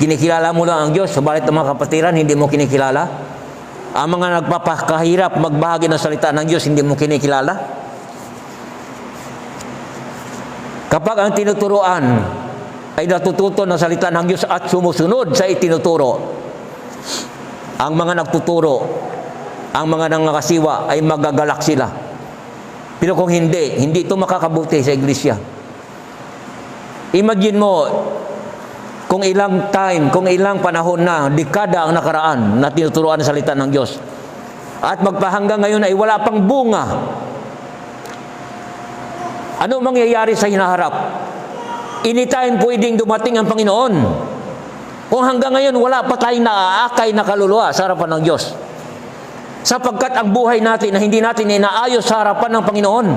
Kinikilala mo lang ang Diyos, subalit ang mga kapatiran, hindi mo kinikilala? Ang mga nagpapakahirap magbahagi ng salita ng Diyos, hindi mo kinikilala? Kapag ang tinuturuan ay natututo ng salita ng Diyos at sumusunod sa itinuturo, ang mga nagtuturo, ang mga nangangasiwa ay magagalak sila. Pero kung hindi ito makakabuti sa iglesia. Imagine mo, kung ilang panahon na, dekada ang nakaraan na tinuturuan ng salita ng Diyos. At magpahanggang ngayon ay wala pang bunga. Ano mangyayari sa hinaharap? Anytime pwedeng dumating ang Panginoon. Kung hanggang ngayon wala pa tayong naaakay na kaluluwa sa harapan ng Diyos. Sapagkat ang buhay natin na hindi natin inaayos sa harapan ng Panginoon.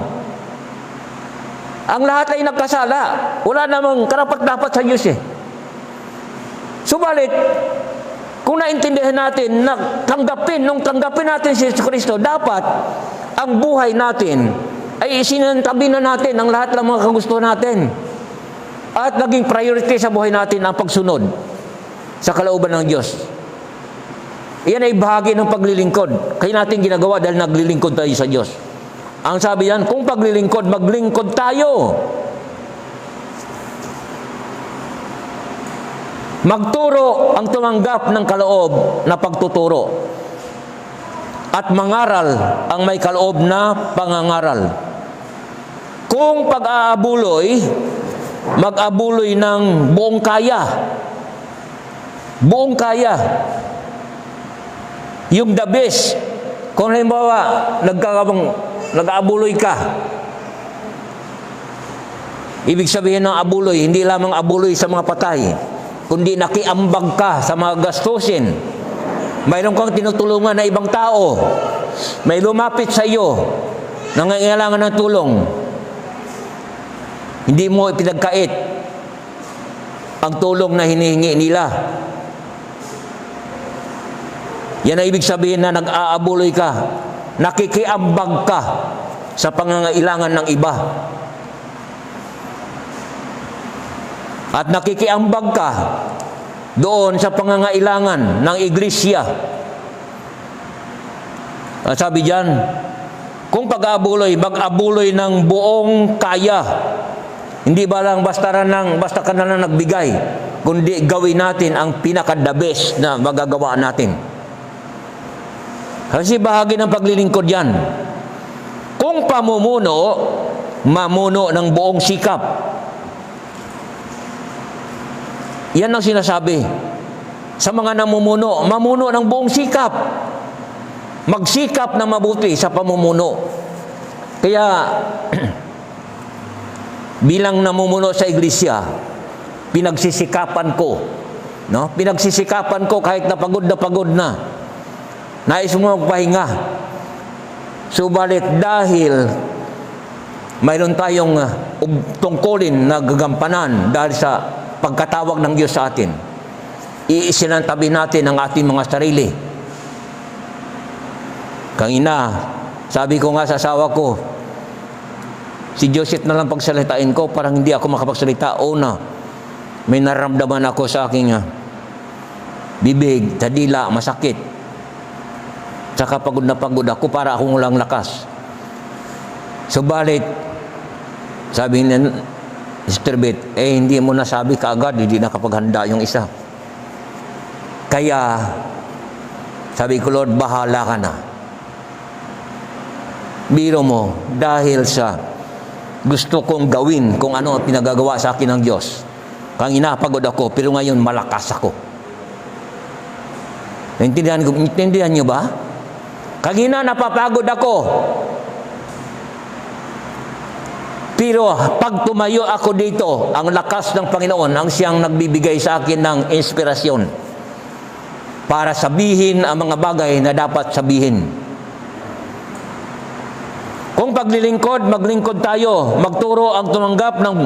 Ang lahat ay nagkasala. Wala namang karapat-dapat sa Diyos Subalit, kung naintindihan natin na tanggapin natin si Yesu Kristo, dapat ang buhay natin ay isinantabi na natin ang lahat ng mga kagustuhan natin. At naging priority sa buhay natin ang pagsunod sa kalooban ng Diyos. Iyan ay bahagi ng paglilingkod. Kaya natin ginagawa dahil naglilingkod tayo sa Diyos. Ang sabi yan, kung paglilingkod, maglingkod tayo. Magturo ang tumanggap ng kaloob na pagtuturo. At mangaral ang may kaloob na pangangaral. Kung pag-aabuloy, mag-abuloy ng buong kaya. Buong kaya. Yung the best. Kung halimbawa, nag-aabuloy ka. Ibig sabihin ng abuloy, hindi lamang abuloy sa mga patay, kundi nakiambag ka sa mga gastusin. Mayroon kang tinutulungan na ibang tao. May lumapit sa iyo nangangailangan ng tulong, hindi mo ipinagkait ang tulong na hinihingi nila. Yan ang ibig sabihin na nag-aabuloy ka, nakikiambag ka sa pangangailangan ng iba. At nakikiambag ka doon sa pangangailangan ng iglesia. At sabi diyan, kung pag-aabuloy, mag-abuloy ng buong kaya. Hindi ba lang basta ka na lang nagbigay, kundi gawin natin ang pinaka-the best na magagawa natin. Kasi bahagi ng paglilingkod yan. Kung pamumuno, mamuno ng buong sikap. Yan ang sinasabi. Sa mga namumuno, mamuno ng buong sikap. Magsikap na mabuti sa pamumuno. Kaya, bilang namumuno sa iglesia, pinagsisikapan ko. No? Pinagsisikapan ko kahit na pagod na. Nais mo magpahinga. Subalit dahil mayroon tayong tungkulin na gagampanan dahil sa pagkatawag ng Diyos sa atin, iisinantabi natin ang ating mga sarili. Kanina, sabi ko nga sa asawa ko, si Joseph na lang pagsalitain ko, parang hindi ako makapagsalita. Na may nararamdaman ako sa aking bibig, sa dila, masakit. Saka pagod na pagod ako, para akong walang lakas. Subalit, sabi ni Sister Beth, hindi mo nasabi kaagad, hindi nakapaghanda yung isa. Kaya, sabi ko, Lord, bahala ka na. Biro mo, dahil sa gusto kong gawin kung ano ang pinagagawa sa akin ng Diyos. Kanina, pagod ako, pero ngayon malakas ako. Naintindihan niyo ba? Kanina, napapagod ako. Pero pag tumayo ako dito, ang lakas ng Panginoon ang siyang nagbibigay sa akin ng inspirasyon para sabihin ang mga bagay na dapat sabihin. Kung paglilingkod, maglingkod tayo. Magturo ang tumanggap ng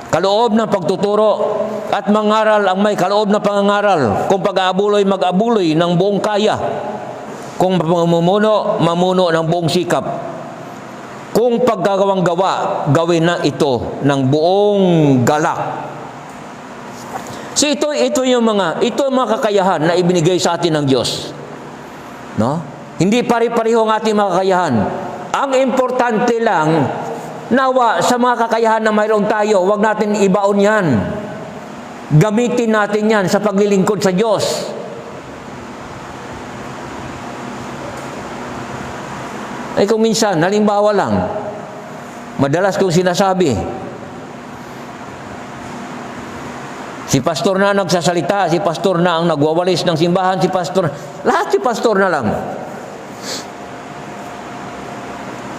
kaloob ng pagtuturo at mangaral ang may kaloob na pangangaral. Kung pag-aabuloy, mag-abuloy ng buong kaya. Kung mamumuno, mamuno ng buong sikap. Kung paggagawang gawa, gawin na ito ng buong galak. So ito yung mga kakayahan na ibinigay sa atin ng Diyos. No? Hindi pare-pareho ang ating mga kakayahan. Ang importante lang, nawa sa mga kakayahan na mayroon tayo, huwag natin ibaon yan. Gamitin natin yan sa paglilingkod sa Diyos. Ay kung minsan, halimbawa lang, madalas kong sinasabi, si pastor na nagsasalita, si pastor na ang nagwawalis ng simbahan, lahat si pastor na lang.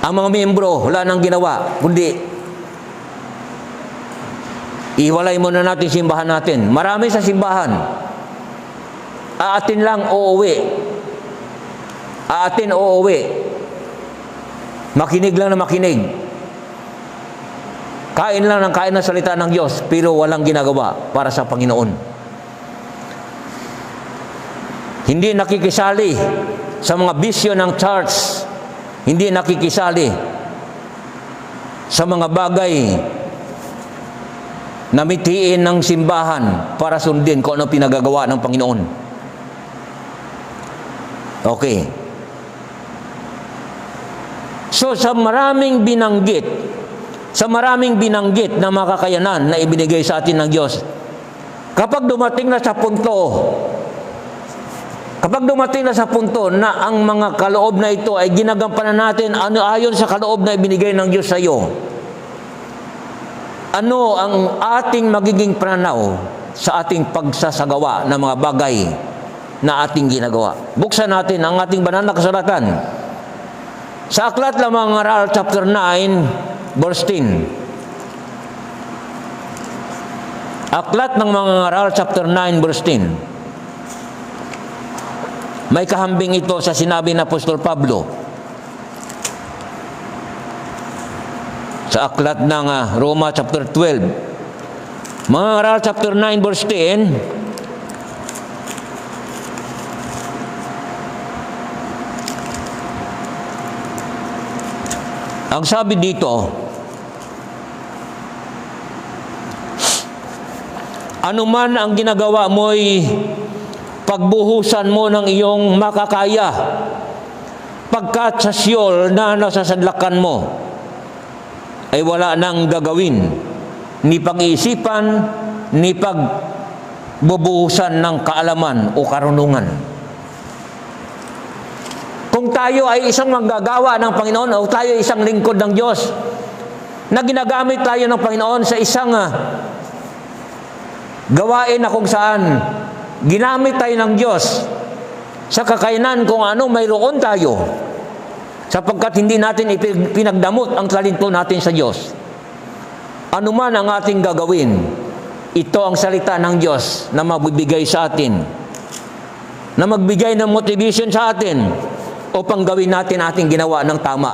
Ang mga miyembro, wala nang ginawa, kundi iwalay muna natin simbahan natin. Marami sa simbahan, aatin lang uuwi. Makinig lang na makinig. Kain lang ng kain ng salita ng Diyos, pero walang ginagawa para sa Panginoon. Hindi nakikisali sa mga bisyo ng church. Hindi nakikisali sa mga bagay na mitiin ng simbahan para sundin kung ano pinagagawa ng Panginoon. Okay. So sa maraming binanggit na mga kakayanan na ibinigay sa atin ng Diyos, kapag dumating na sa punto na ang mga kaloob na ito ay ginagampanan natin ayon sa kaloob na ibinigay ng Diyos sa iyo, ano ang ating magiging pananaw sa ating pagsasagawa ng mga bagay na ating ginagawa? Buksan natin ang ating banal na kasulatan. Sa Aklat ng Mga Ngaral, chapter 9, verse 10. Aklat ng Mga Ngaral, chapter 9, verse 10. May kahambing ito sa sinabi ng Apostol Pablo. sa aklat ng Roma chapter 12. Mga aral chapter 9 verse 10, ang sabi dito, anuman ang ginagawa mo'y pagbuhusan mo ng iyong makakaya, pagkat sa siyol na nasasadlakan mo ay wala nang gagawin, ni pag-iisipan, ni pagbubuhusan ng kaalaman o karunungan. Kung tayo ay isang manggagawa ng Panginoon o tayo ay isang lingkod ng Diyos, na ginagamit tayo ng Panginoon sa isang gawain na kung saan ginamit tayo ng Diyos sa kakainan kung ano mayroon tayo, sapagkat hindi natin ipinagdamot ang talento natin sa Diyos. Ano man ang ating gagawin, ito ang salita ng Diyos na magbibigay sa atin, na magbigay ng motivation sa atin upang gawin natin ating ginawa ng tama.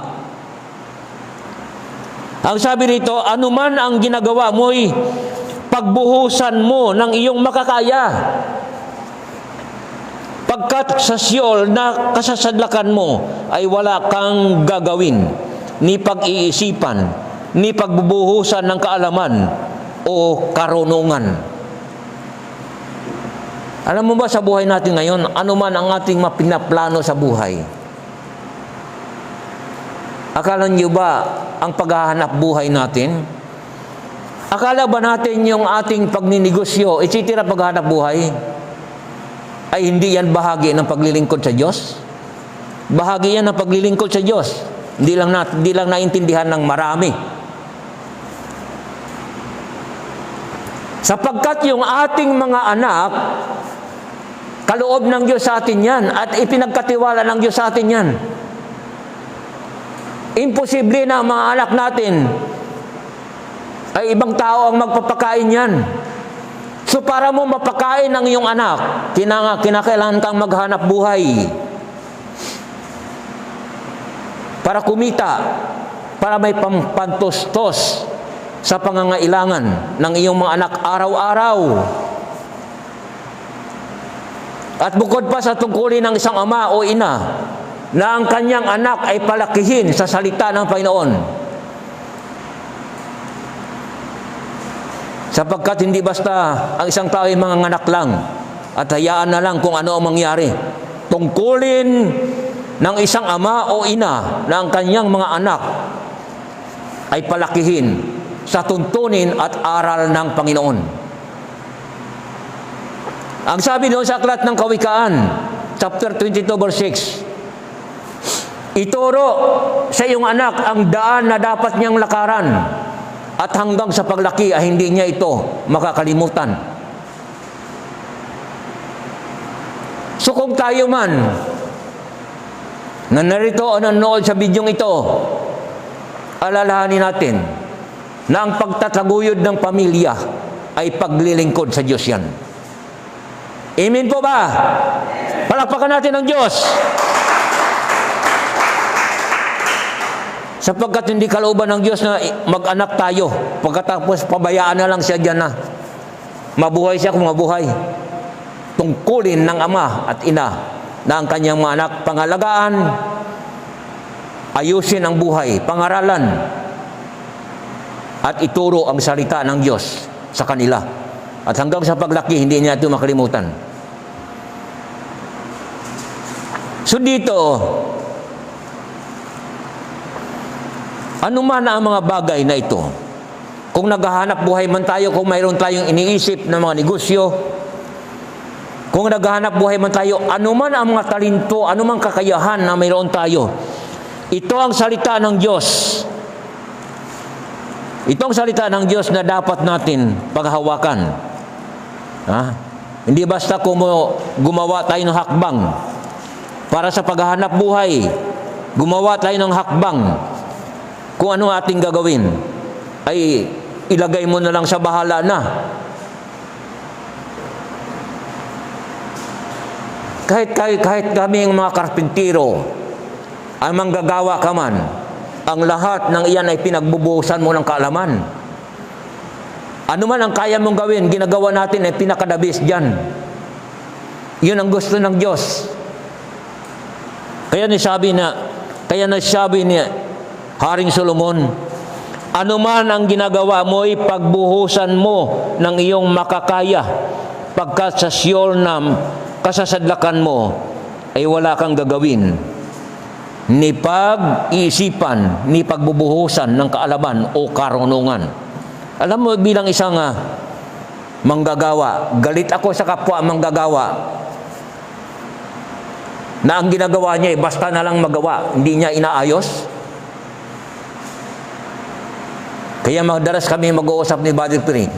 Ang sabi rito, anuman ang ginagawa mo'y pagbuhusan mo ng iyong makakaya, pagkat sa siyol na kasasadlakan mo ay wala kang gagawin, ni pag-iisipan, ni pagbubuhusan ng kaalaman o karunungan. Alam mo ba sa buhay natin ngayon, ano man ang ating mapinaplano sa buhay, akala niyo ba ang paghahanap buhay natin? Akala ba natin yung ating pagninegosyo, etc. paghahanap buhay, ay hindi yan bahagi ng paglilingkod sa Diyos? Bahagi yan ng paglilingkod sa Diyos. Hindi lang naintindihan ng marami. Sapagkat yung ating mga anak, kaloob ng Diyos sa atin yan at ipinagkatiwala ng Diyos sa atin yan. Imposible na ang mga anak natin ay ibang tao ang magpapakain yan. So para mo mapakain ang iyong anak, kinakailangan kang maghanap buhay. Para kumita, para may pampantustos sa pangangailangan ng iyong mga anak araw-araw. At bukod pa sa tungkulin ng isang ama o ina, na ang kanyang anak ay palakihin sa salita ng Panginoon. Sapagkat hindi basta ang isang tao ay manganganak lang at hayaan na lang kung ano ang mangyari. Tungkulin ng isang ama o ina na ang kanyang mga anak ay palakihin sa tuntunin at aral ng Panginoon. Ang sabi doon sa aklat ng Kawikaan, chapter 22 verse 6, ituro sa iyong anak ang daan na dapat niyang lakaran, at hanggang sa paglaki ay hindi niya ito makakalimutan. So kung tayo man na narito o nanonood sa bidyong ito, alalahanin natin na ang pagtataguyod ng pamilya ay paglilingkod sa Diyos yan. Amen po ba? Palakpakan natin ang Diyos. Sapagkat hindi kalooban ng Diyos na mag-anak tayo, pagkatapos pabayaan na lang siya dyan na mabuhay siya kung mabuhay. Tungkulin ng ama at ina na ang kanyang mga anak pangalagaan, ayusin ang buhay, pangaralan, at ituro ang salita ng Diyos sa kanila. At hanggang sa paglaki, hindi niya ito makalimutan. So dito, ano man ang mga bagay na ito, kung naghahanap buhay man tayo, kung mayroon tayong iniisip na mga negosyo, kung naghahanap buhay man tayo, ano man ang mga talento, ano man kakayahan na mayroon tayo, ito ang salita ng Diyos. Ito ang salita ng Diyos na dapat natin paghahawakan. Hindi basta gumawa tayo ng hakbang para sa paghahanap buhay, gumawa tayo ng hakbang kung ano ating gagawin, ay ilagay mo na lang sa bahala na. Kahit kami ang mga karpintero, ang manggagawa ka man, ang lahat ng iyan ay pinagbubuhusan mo ng kaalaman. Ano man ang kaya mong gawin, ginagawa natin ay pinakadabis dyan. Yun ang gusto ng Diyos. Kaya nasabi ni Haring Solomon, ano man ang ginagawa mo, ipagbuhusan mo ng iyong makakaya, pagkat sa siyol na kasasadlakan mo ay wala kang gagawin, ni pag-iisipan, ni pagbubuhusan ng kaalaman o karunungan. Alam mo, bilang isang manggagawa, galit ako sa kapwa manggagawa na ang ginagawa niya ay basta na lang magawa, hindi niya inaayos. Kaya madalas kami mag-uusap ni Brother Piring.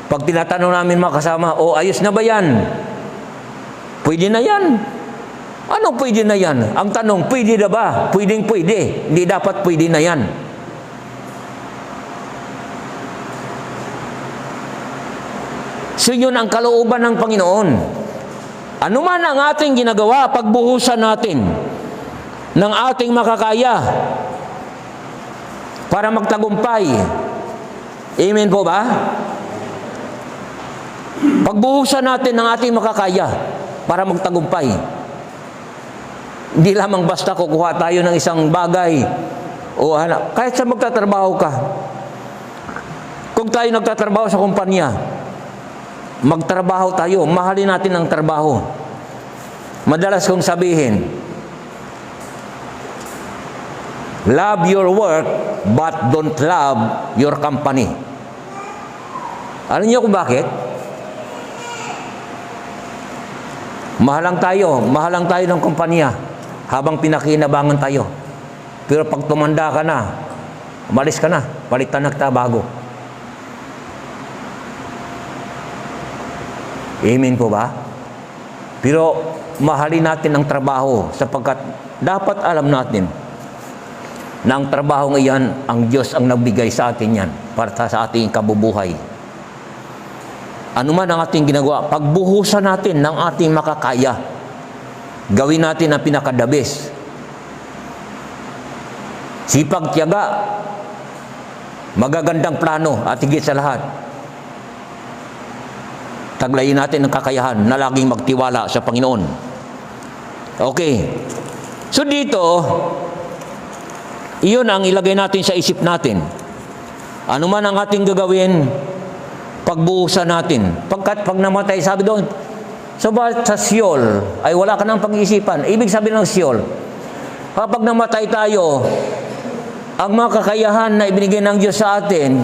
Pag tinatanong namin mga kasama, ayos na ba yan? Pwede na yan. Ano pwede na yan? Ang tanong, pwede na ba? Pwedeng pwede. Hindi dapat pwede na yan. So yun ang kalooban ng Panginoon. Ano man ang ating ginagawa, pagbuhusan natin ng ating makakaya para magtagumpay. Amen po ba? Pagbuhusan natin ng ating makakaya para magtagumpay. Hindi lamang basta kukuha tayo ng isang bagay o kahit sa magtatrabaho ka. Kung tayo nagtatrabaho sa kumpanya, magtrabaho tayo, mahalin natin ang trabaho. Madalas kong sabihin, love your work, but don't love your company. Alam niyo kung bakit? Mahalang tayo ng kumpanya habang pinakinabangan tayo. Pero pag tumanda ka na, umalis ka na, palitan ng bago. Amen po ba? Pero mahalin natin ang trabaho sapagkat dapat alam natin na ang trabaho ngayon, ang Diyos ang nagbigay sa atin yan para sa ating kabubuhay. Ano man ang ating ginagawa, pagbuhusan natin ng ating makakaya. Gawin natin ang pinakadabis. Sipag, tiyaga, magagandang plano at higit sa lahat. Taglayin natin ang kakayahan na laging magtiwala sa Panginoon. Okay. So dito, iyon ang ilagay natin sa isip natin. Ano man ang ating gagawin, pagbuhusan natin. Pagkat pag namatay, sabi doon, sa siyol ay wala ka ng pag-iisipan. Ibig sabihin ng siyol, kapag namatay tayo, ang mga kakayahan na ibinigay ng Diyos sa atin,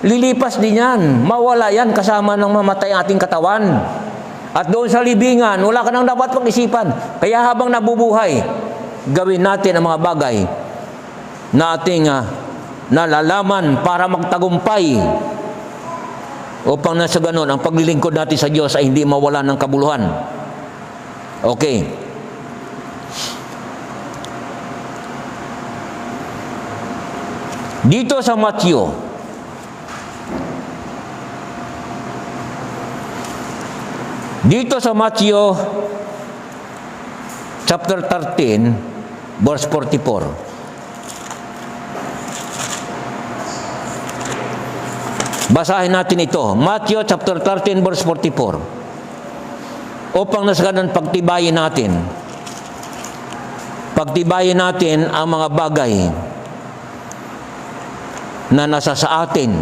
lilipas din yan. Mawala yan kasama ng mamatay ating katawan. At doon sa libingan, wala ka nang dapat pag-isipan. Kaya habang nabubuhay, gawin natin ang mga bagay na ating nalalaman para magtagumpay upang nasa ganon ang paglilingkod natin sa Diyos ay hindi mawala ng kabuluhan. Okay. Dito sa Matthew chapter 13 verse 44. Basahin natin ito. Matthew chapter 13 verse 44. Upang nasaganan pagtibayin natin. Pagtibayin natin ang mga bagay na nasa sa atin.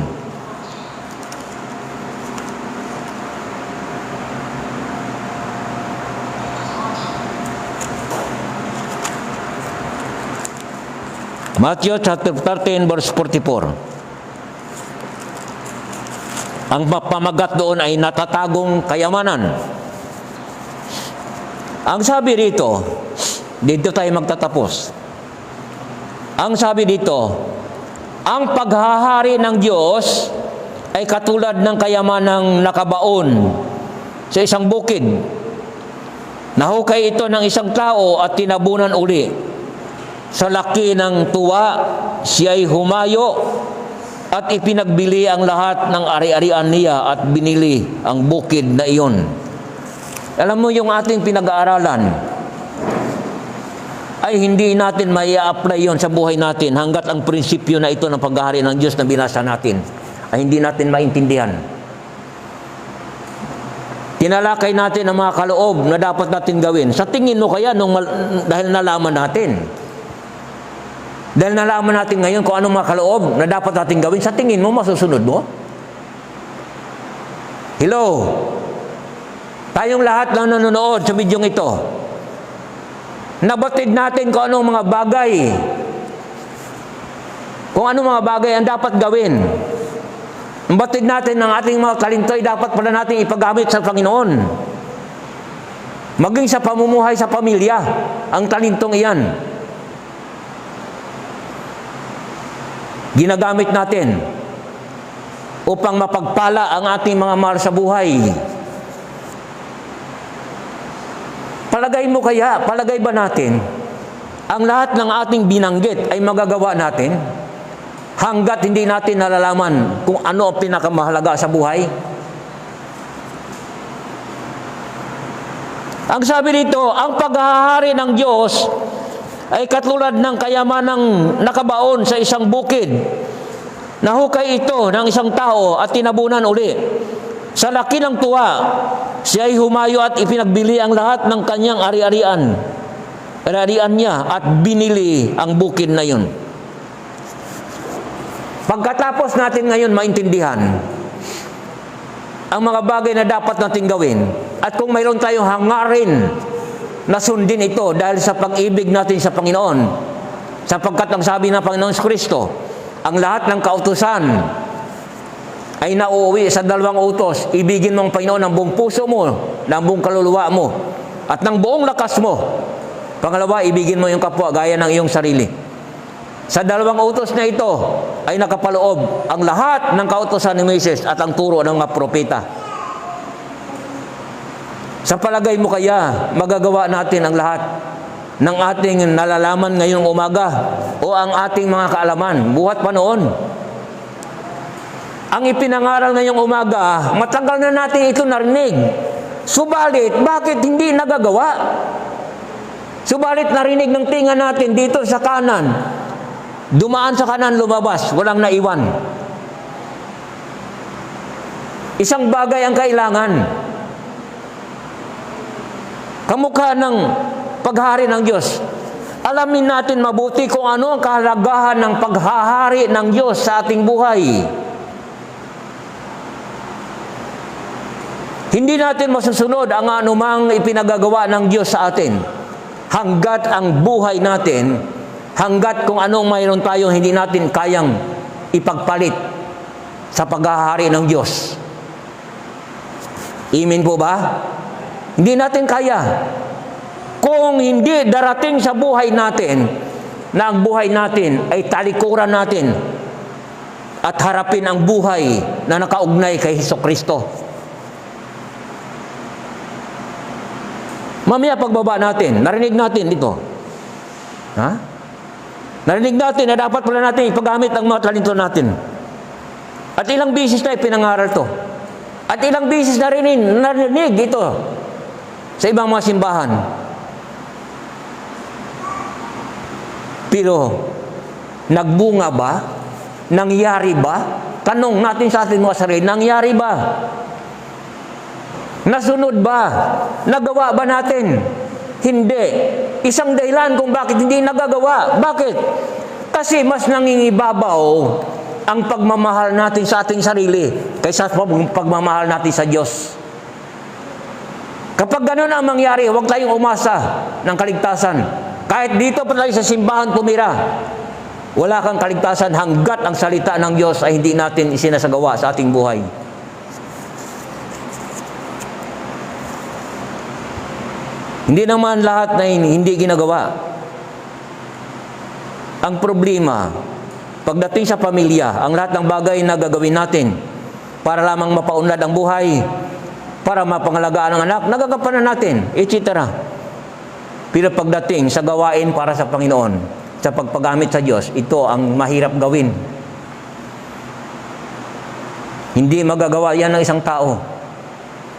Matthew chapter 13 verse 44. Ang pamagat doon ay natatagong kayamanan. Ang sabi dito tayo magtatapos. Ang sabi dito, ang paghahari ng Diyos ay katulad ng kayamanang nakabaon sa isang bukid. Nahukay ito ng isang tao at tinabunan uli. Sa laki ng tuwa, siya'y humayo at ipinagbili ang lahat ng ari-arian niya at binili ang bukid na iyon. Alam mo yung ating pinag-aaralan, ay hindi natin may apply yon sa buhay natin hanggat ang prinsipyo na ito ng paghahari ng Diyos na binasa natin ay hindi natin maintindihan. Tinalakay natin ang mga kaloob na dapat natin gawin. Sa tingin mo kaya dahil nalaman natin? Dahil nalaman natin ngayon kung anong mga kaloob na dapat natin gawin, sa tingin mo masusunod mo? Hello? Tayong lahat na nanonood sa bidyong ito, nabatid natin kung anong mga bagay, ang dapat gawin. Nabatid natin ng ating mga talento ay dapat pala natin ipagamit sa Panginoon. Maging sa pamumuhay sa pamilya, ang talentong iyan. Ginagamit natin upang mapagpala ang ating mga mahal sa buhay. Palagay ba natin, ang lahat ng ating binanggit ay magagawa natin hanggat hindi natin nalalaman kung ano ang pinakamahalaga sa buhay? Ang sabi dito, ang paghahari ng Diyos ay katulad ng kayamanang nakabaon sa isang bukid. Nahukay ito ng isang tao at tinabunan uli. Sa laki ng tuwa, siya ay humayo at ipinagbili ang lahat ng kanyang ari-arian niya at binili ang bukid na yun. Pagkatapos natin ngayon maintindihan ang mga bagay na dapat natin gawin, at kung mayroon tayong hangarin na sundin ito dahil sa pag-ibig natin sa Panginoon, sapagkat ang sabi ng Panginoon Kristo, ang lahat ng kautusan ay nauuwi sa dalawang utos: ibigin mo ang Panginoon ng buong puso mo, ng buong kaluluwa mo, at ng buong lakas mo. Pangalawa, ibigin mo yung kapwa gaya ng iyong sarili. Sa dalawang utos na ito ay nakapaloob ang lahat ng kautusan ni Moises at ang turo ng mga propeta. Sa palagay mo kaya magagawa natin ang lahat ng ating nalalaman ngayong umaga o ang ating mga kaalaman buhat pa noon? Ang ipinangaral ngayong umaga, matagal na natin ito narinig. Subalit, bakit hindi nagagawa? Subalit narinig ng tinga natin dito sa kanan. Dumaan sa kanan, lumabas, walang naiwan. Isang bagay ang kailangan. Kamukha ng paghahari ng Diyos. Alamin natin mabuti kung ano ang kahalagahan ng paghahari ng Diyos sa ating buhay. Hindi natin masusunod ang anumang ipinagagawa ng Diyos sa atin hanggat ang buhay natin, hanggat kung anong mayroon tayo hindi natin kayang ipagpalit sa paghahari ng Diyos. Amen po ba? Hindi natin kaya. Kung hindi darating sa buhay natin na ang buhay natin ay talikuran natin at harapin ang buhay na nakaugnay kay Hesukristo. Mamaya pagbaba natin, narinig natin dito. Ha? Narinig natin na dapat pala natin ipagamit ang mga talento natin. At ilang bisis na ipinangaral to. At ilang bisis na narinig ito sa ibang mga simbahan. Pero, nagbunga ba? Nangyari ba? Tanong natin sa ating mga sarili, nangyari ba? Nasunod ba? Nagawa ba natin? Hindi. Isang dahilan kung bakit hindi nagagawa. Bakit? Kasi mas nangingibabaw ang pagmamahal natin sa ating sarili kaysa pagmamahal natin sa Diyos. Kapag gano'n ang mangyari, huwag tayong umasa ng kaligtasan. Kahit dito pa tayo sa simbahan tumira, wala kang kaligtasan hanggat ang salita ng Diyos ay hindi natin isinasagawa sa ating buhay. Hindi naman lahat na hindi ginagawa. Ang problema, pagdating sa pamilya, ang lahat ng bagay na gagawin natin para lamang mapaunlad ang buhay, para mapangalagaan ang anak, nagagampanan natin, etc. Pero pagdating sa gawain para sa Panginoon, sa pagpagamit sa Diyos, ito ang mahirap gawin. Hindi magagawa yan ng isang tao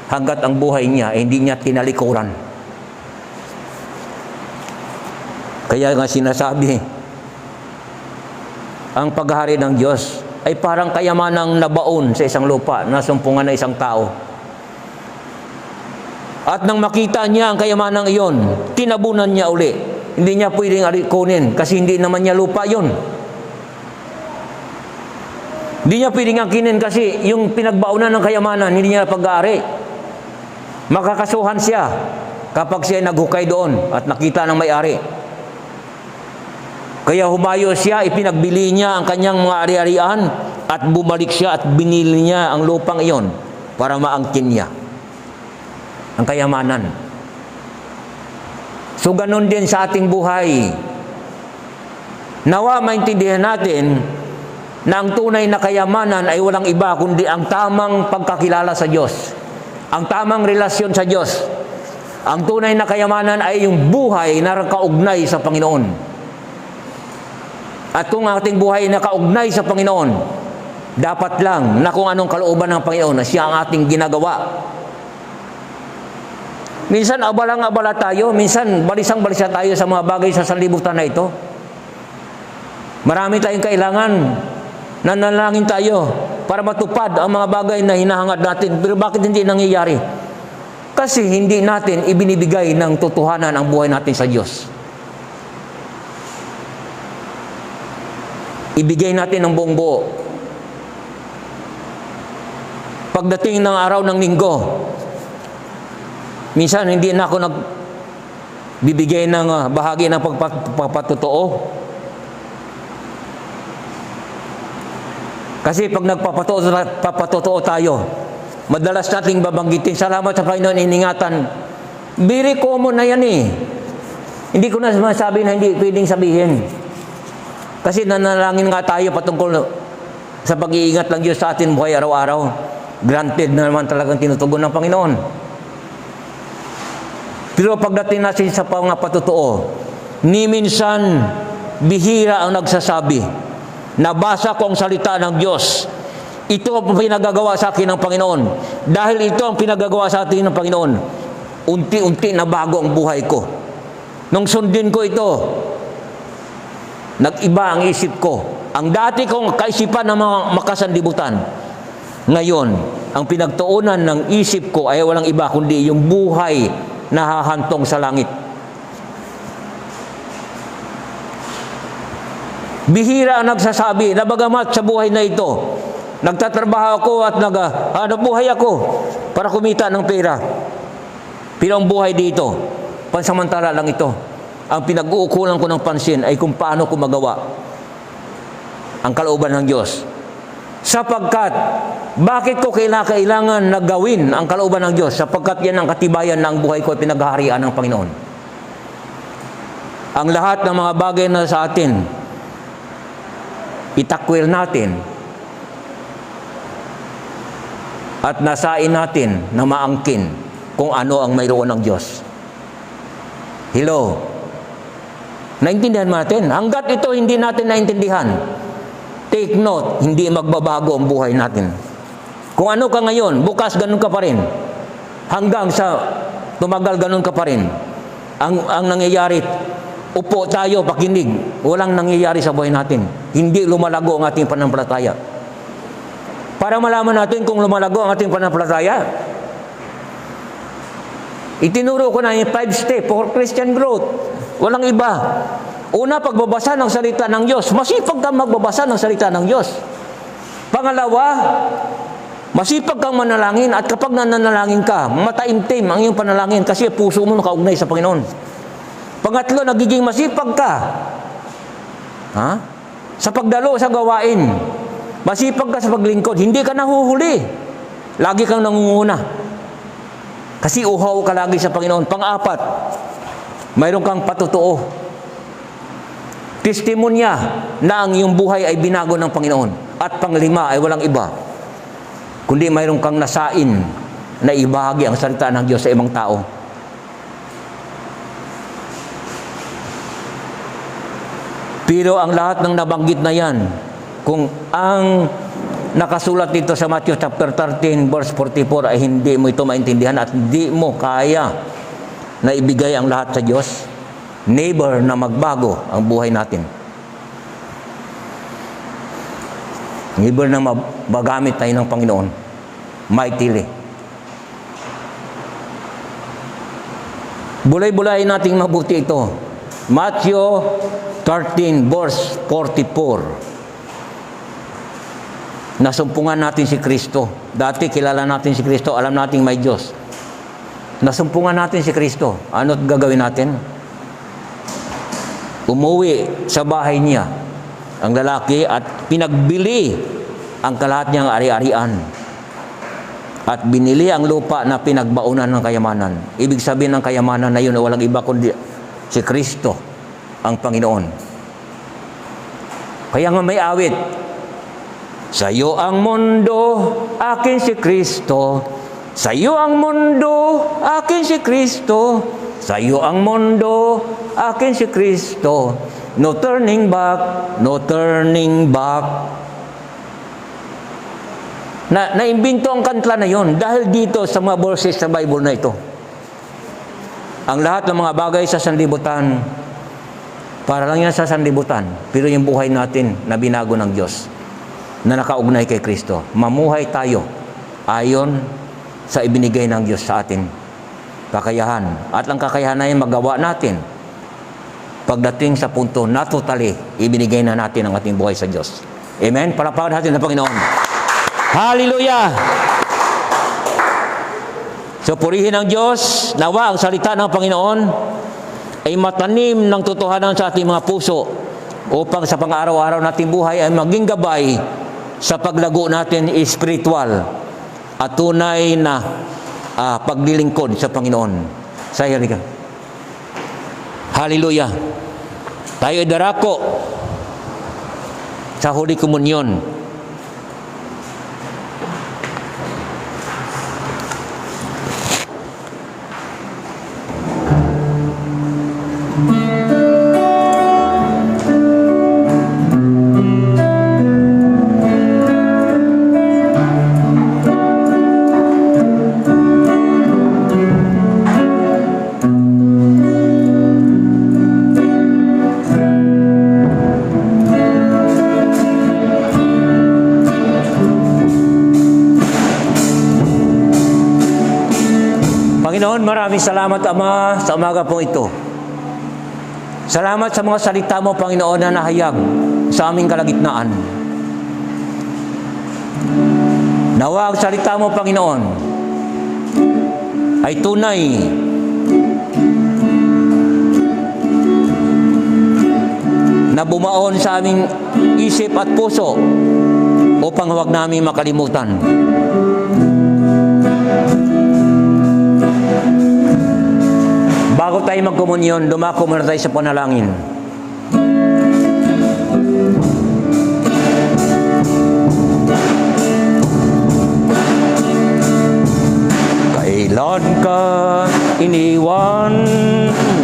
hanggat ang buhay niya ay hindi niya tinalikuran. Kaya nga sinasabi, ang paghahari ng Diyos ay parang kayamanang nabaon sa isang lupa, nasumpungan ng isang tao. At nang makita niya ang kayamanang iyon, tinabunan niya uli. Hindi niya pwedeng kunin kasi hindi naman niya lupa yun. Hindi niya pwedeng angkinin kasi yung pinagbaunan ng kayamanan, hindi niya pag-aari. Makakasuhan siya kapag siya naghukay doon at nakita ng may-ari. Kaya humayo siya, ipinagbili niya ang kanyang mga ari-arian at bumalik siya at binili niya ang lupang iyon para maangkin niya ang kayamanan. So ganun din sa ating buhay. Nawa maintindihan natin na ang tunay na kayamanan ay walang iba kundi ang tamang pagkakilala sa Diyos, ang tamang relasyon sa Diyos. Ang tunay na kayamanan ay yung buhay na nakaugnay sa Panginoon. At kung ating buhay ay nakaugnay sa Panginoon, dapat lang na kung anong kalooban ng Panginoon na siya ang ating ginagawa. Minsan abalang-abala tayo, minsan balisang-balisa tayo sa mga bagay sa sanlibutan na ito. Marami tayong kailangan, nanalangin tayo para matupad ang mga bagay na hinahangad natin. Pero bakit hindi nangyayari? Kasi hindi natin ibinibigay ng totohanan ang buhay natin sa Diyos. Ibigay natin ng buong buo. Pagdating ng araw ng linggo, minsan hindi na ako nagbibigay ng bahagi ng pagpapatotoo. Kasi pag nagpapatotoo tayo, madalas nating babanggitin, salamat sa Panginoon, iningatan. Very common na yan eh. Hindi ko na masabi na hindi pwedeng sabihin. Kasi nanalangin nga tayo patungkol sa pag-iingat lang Diyos sa atin buhay araw-araw. Granted na naman talagang tinutugon ng Panginoon. Pero pagdating natin sa pangapatotoo, ni minsan bihira ang nagsasabi, nabasa ko ang salita ng Diyos. Ito ang pinagagawa sa akin ng Panginoon. Dahil ito ang pinagagawa sa atin ng Panginoon, unti-unti na bago ang buhay ko. Nung sundin ko ito, nag-iba ang isip ko. Ang dati kong kaisipan ng mga makasanlibutan, ngayon, ang pinagtuunan ng isip ko ay walang iba kundi yung buhay na hahantong sa langit. Bihira ang nagsasabi na bagamat sa buhay na ito, nagtatrabaho ako at buhay ako para kumita ng pera. Pero ang buhay dito, pansamantala lang ito. Ang pinag-uukulan ko ng pansin ay kung paano ko magawa ang kalooban ng Diyos. Sapagkat, bakit ko kailangan na gawin ang kalooban ng Diyos? Sapagkat yan ang katibayan na ang buhay ko ay pinaghaharian ng Panginoon. Ang lahat ng mga bagay na sa atin, itakwil natin at nasain natin na maangkin kung ano ang mayroon ng Diyos. Hello? Naintindihan natin? Hanggat ito hindi natin naintindihan, take note, hindi magbabago ang buhay natin. Kung ano ka ngayon, bukas ganun ka pa rin. Hanggang sa tumagal ganun ka pa rin. Ang nangyayari, upo tayo, pakinig. Walang nangyayari sa buhay natin. Hindi lumalago ang ating pananampalataya. Para malaman natin kung lumalago ang ating pananampalataya, itinuro ko na yung 5 steps for Christian growth. Walang iba. Una, pagbabasa ng salita ng Diyos. Masipag kang magbabasa ng salita ng Diyos. Pangalawa, masipag kang manalangin at kapag nananalangin ka, mataimtim ang iyong panalangin kasi puso mo nakaugnay sa Panginoon. Pangatlo, nagiging masipag ka. Sa pagdalo sa gawain. Masipag ka sa paglingkod. Hindi ka nahuhuli. Lagi kang nangunguna. Kasi uhaw ka lagi sa Panginoon. Pang-apat, mayroon kang patotoo. Testimonya na ang iyong buhay ay binago ng Panginoon. At panglima ay walang iba, kundi mayroon kang nasain na ibahagi ang salita ng Diyos sa ibang tao. Pero ang lahat ng nabanggit na yan, kung ang nakasulat dito sa Matthew chapter 13 verse 44 ay hindi mo ito maintindihan at hindi mo kaya na ibigay ang lahat sa Diyos, Never na magbago ang buhay natin. Never na magamit tayo ng Panginoon mightily. Bulay-bulayin nating mabuti ito. Matthew 13 verse 44. Nasumpungan natin si Kristo. Dati kilala natin si Kristo, alam natin may Diyos. Nasumpungan natin si Kristo. Ano't gagawin natin? Umuwi sa bahay niya ang lalaki at pinagbili ang kalahat niyang ari-arian. At binili ang lupa na pinagbaunan ng kayamanan. Ibig sabihin ng kayamanan na yun, walang iba kundi si Kristo, ang Panginoon. Kaya nga may awit, sa iyo ang mundo, akin si Kristo. Sa iyo ang mundo, akin si Kristo. Sa iyo ang mundo, akin si Kristo. No turning back, no turning back. Naimbento ang kantla na yon dahil dito sa mga verses sa Bible na ito. Ang lahat ng mga bagay sa sanlibutan, para lang yan sa sanlibutan, pero yung buhay natin na binago ng Diyos, na nakaugnay kay Kristo, mamuhay tayo ayon sa ibinigay ng Diyos sa atin. Kakayahan. At ang kakayahan na yan magawa natin pagdating sa punto na totally ibinigay na natin ang ating buhay sa Diyos. Amen? Palapakan natin ng Panginoon. Hallelujah! So purihin ang Diyos, nawa ang salita ng Panginoon ay matanim ng totohanan sa ating mga puso upang sa pang-araw-araw nating buhay ay maging gabay sa paglago natin spiritual at tunay na paglilingkod sa Panginoon. Saya ka. Hallelujah! Tayo ay darako sa Holy Communion. Panginoon, maraming salamat, Ama, sa umaga pong ito. Salamat sa mga salita mo, Panginoon, na nahayag sa aming kalagitnaan. Nawa ang salita mo, Panginoon, ay tunay na bumaon sa aming isip at puso upang huwag namin makalimutan. Bago tayo magkomunyon, dumako muna tayo sa panalangin. Kailan ka iniwan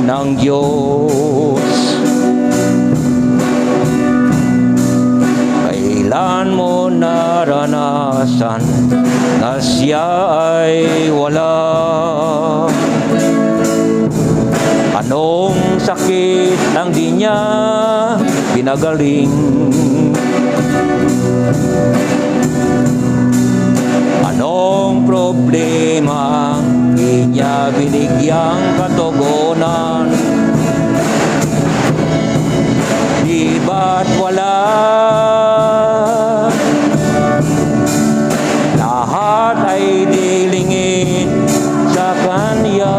ng Diyos? Kailan mo naranasan na siya ay wala? Anong sakit ang di niya pinagaling? Anong problema di niya binigyang katugunan? Di ba't wala? Lahat ay dilingin sa Kanya.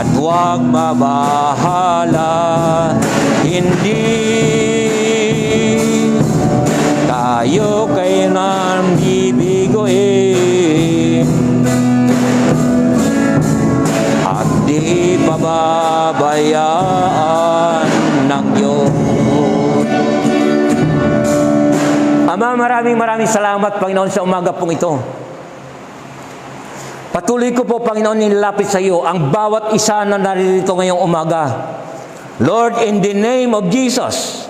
At huwag mabahala, hindi tayo kailan bibiguin at di pababayaan ng Diyos. Ama, maraming salamat, Panginoon, sa umaga pong ito. Patuloy ko po, Panginoon, nilalapit sa iyo ang bawat isa na naririto ngayong umaga. Lord, in the name of Jesus,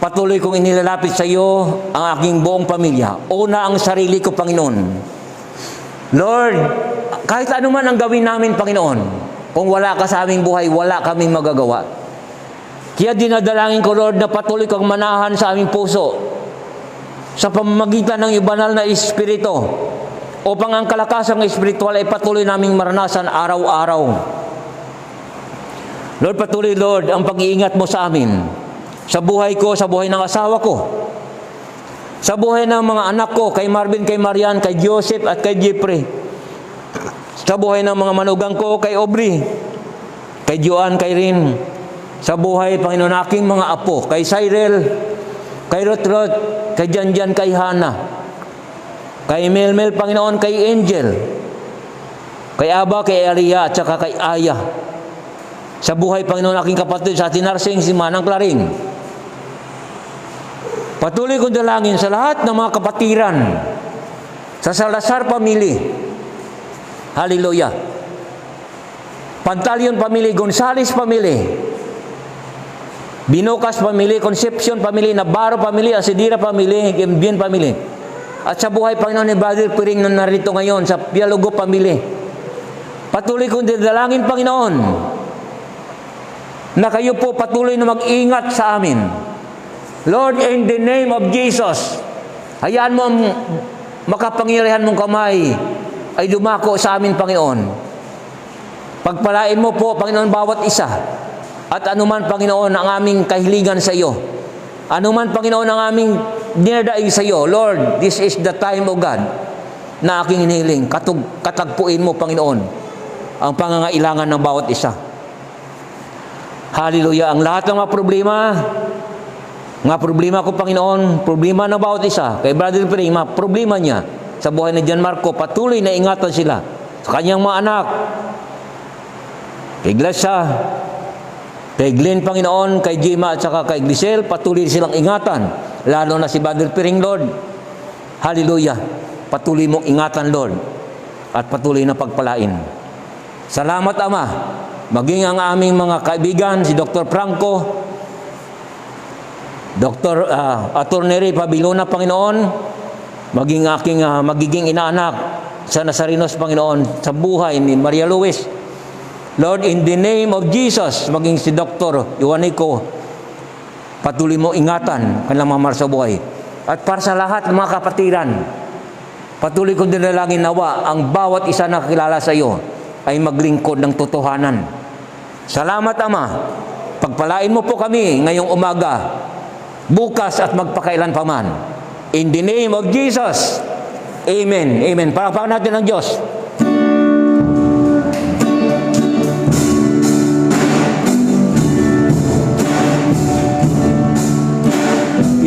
patuloy kong inilalapit sa iyo ang aking buong pamilya. Una ang sarili ko, Panginoon. Lord, Kahit ano man ang gawin namin, Panginoon, kung wala ka sa aming buhay, wala kaming magagawa. Kaya dinadalangin ko, Lord, na patuloy kang manahan sa aming puso sa pamamagitan ng banal na Espiritu upang ang kalakasang espiritual ay patuloy naming maranasan araw-araw. Lord, patuloy, Lord, ang pag-iingat mo sa amin, sa buhay ko, sa buhay ng asawa ko, sa buhay ng mga anak ko, kay Marvin, kay Marian, kay Joseph at kay Jeffrey, sa buhay ng mga manugang ko, kay Aubrey, kay Joan, kay Rin, sa buhay, Panginoon, aking mga apo, kay Cyril, kay Ruth, kay Janjan, kay Hannah, kay Melmel, Panginoon, kay Angel, kay Aba, kay Aria, at saka kay Aya. Sa buhay, Panginoon, aking kapatid, sa atin Narsing, si Manang Claring. Patuloy kong dalangin sa lahat ng mga kapatiran, sa Salazar family, hallelujah, Pantalion family, Gonzales family, Binucas family, Concepcion family, Navarro family, Asidira family, Gembien family. At sa buhay, Panginoon, ni Brother Piring na narito ngayon, sa Pialugo family. Patuloy kong dinalangin, Panginoon, na kayo po patuloy na mag-ingat sa amin. Lord, in the name of Jesus, hayaan mo ang makapangyarihan mong kamay ay dumako sa amin, Panginoon. Pagpalain mo po, Panginoon, bawat isa. At anuman, Panginoon, ang aming kahiligan sa iyo. Anuman, Panginoon, ang aming dinadaig sa iyo. Lord, this is the time, O God, na aking hinihiling. Katagpuin mo, Panginoon, ang pangangailangan ng bawat isa. Hallelujah. Ang lahat ng mga problema ko, Panginoon, problema ng bawat isa. Kay Brother Piring, mga problema niya sa buhay ni John Marco, patuloy na ingatan sila. Sa kanyang mga anak, kay Glasha, kay Glenn, Panginoon, kay Jima at saka kay Glisel, patuloy silang ingatan. Lalo na si Brother Piring, Lord. Hallelujah. Patuloy mong ingatan, Lord. At patuloy na pagpalain. Salamat, Ama. Maging ang aming mga kaibigan, si Dr. Franco, Dr. Attorney Ray Pabilona, Panginoon, maging aking magiging inaanak sa Nazarenos, Panginoon, sa buhay ni Maria Luis. Lord, in the name of Jesus, maging si Dr. Juanico, patuloy mo ingatan kanilang mga sa buhay. At para sa lahat ng mga kapatiran, patuloy kong dinalangin nawa ang bawat isa na kakilala sa iyo ay maglingkod ng totohanan. Salamat, Ama. Pagpalain mo po kami ngayong umaga, bukas at magpakailan pa man. In the name of Jesus. Amen. Amen. Palakpakan natin ang Diyos.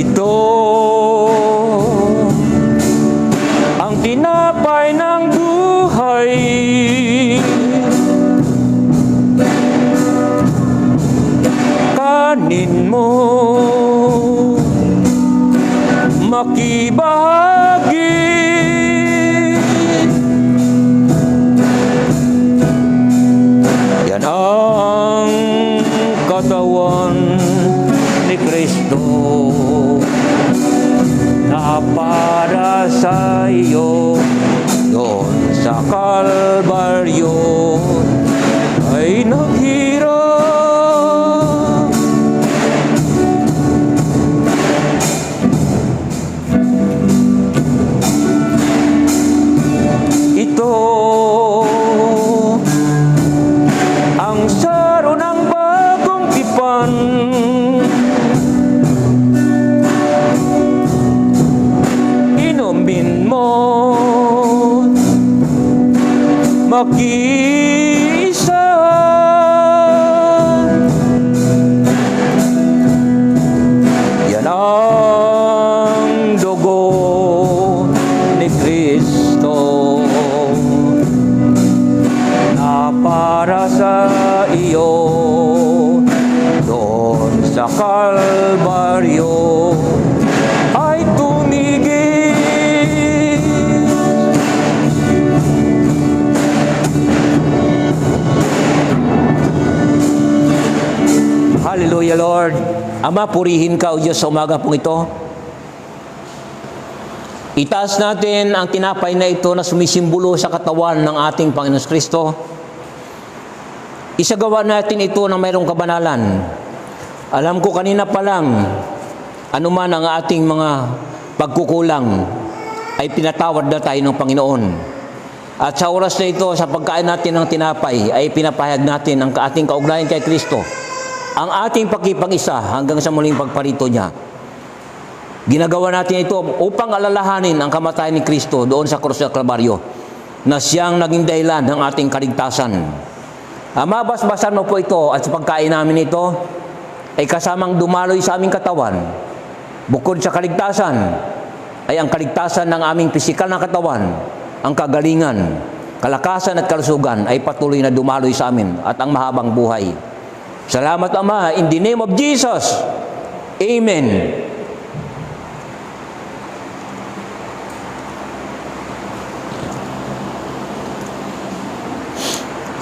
Ito ang tinapay ng buhay, kanin mo makibahagi. Yan ang katawan ni Kristo na para sa iyo doon sa Kalbaryo ay naghirap. Ito ang saro ng bagong tipan, inumin mo mag-iisa. Yan ang dugo ni Kristo na para sa iyo doon sa Kalbaryo ay tumigil. Hallelujah, Lord. Ama, purihin ka, O Diyos, sa umaga pong ito. Itaas natin ang tinapay na ito na sumisimbolo sa katawan ng ating Panginoon Kristo. Isagawa natin ito na mayroong kabanalan. Alam ko kanina pa lang, anuman ang ating mga pagkukulang, ay pinatawad na tayo ng Panginoon. At sa oras na ito, sa pagkain natin ng tinapay, ay pinapahayag natin ang ating kaugnayan kay Kristo. Ang ating pakipag-isa hanggang sa muling pagparito niya. Ginagawa natin ito upang alalahanin ang kamatayan ni Kristo doon sa krus ng Kalbaryo, na siyang naging dahilan ng ating kaligtasan. Mabasbasan mo po ito at sa pagkain namin ito, ay kasamang dumaloy sa aming katawan. Bukod sa kaligtasan, ay ang kaligtasan ng aming pisikal na katawan, ang kagalingan, kalakasan at kalusugan ay patuloy na dumaloy sa amin at ang mahabang buhay. Salamat Ama, in the name of Jesus. Amen.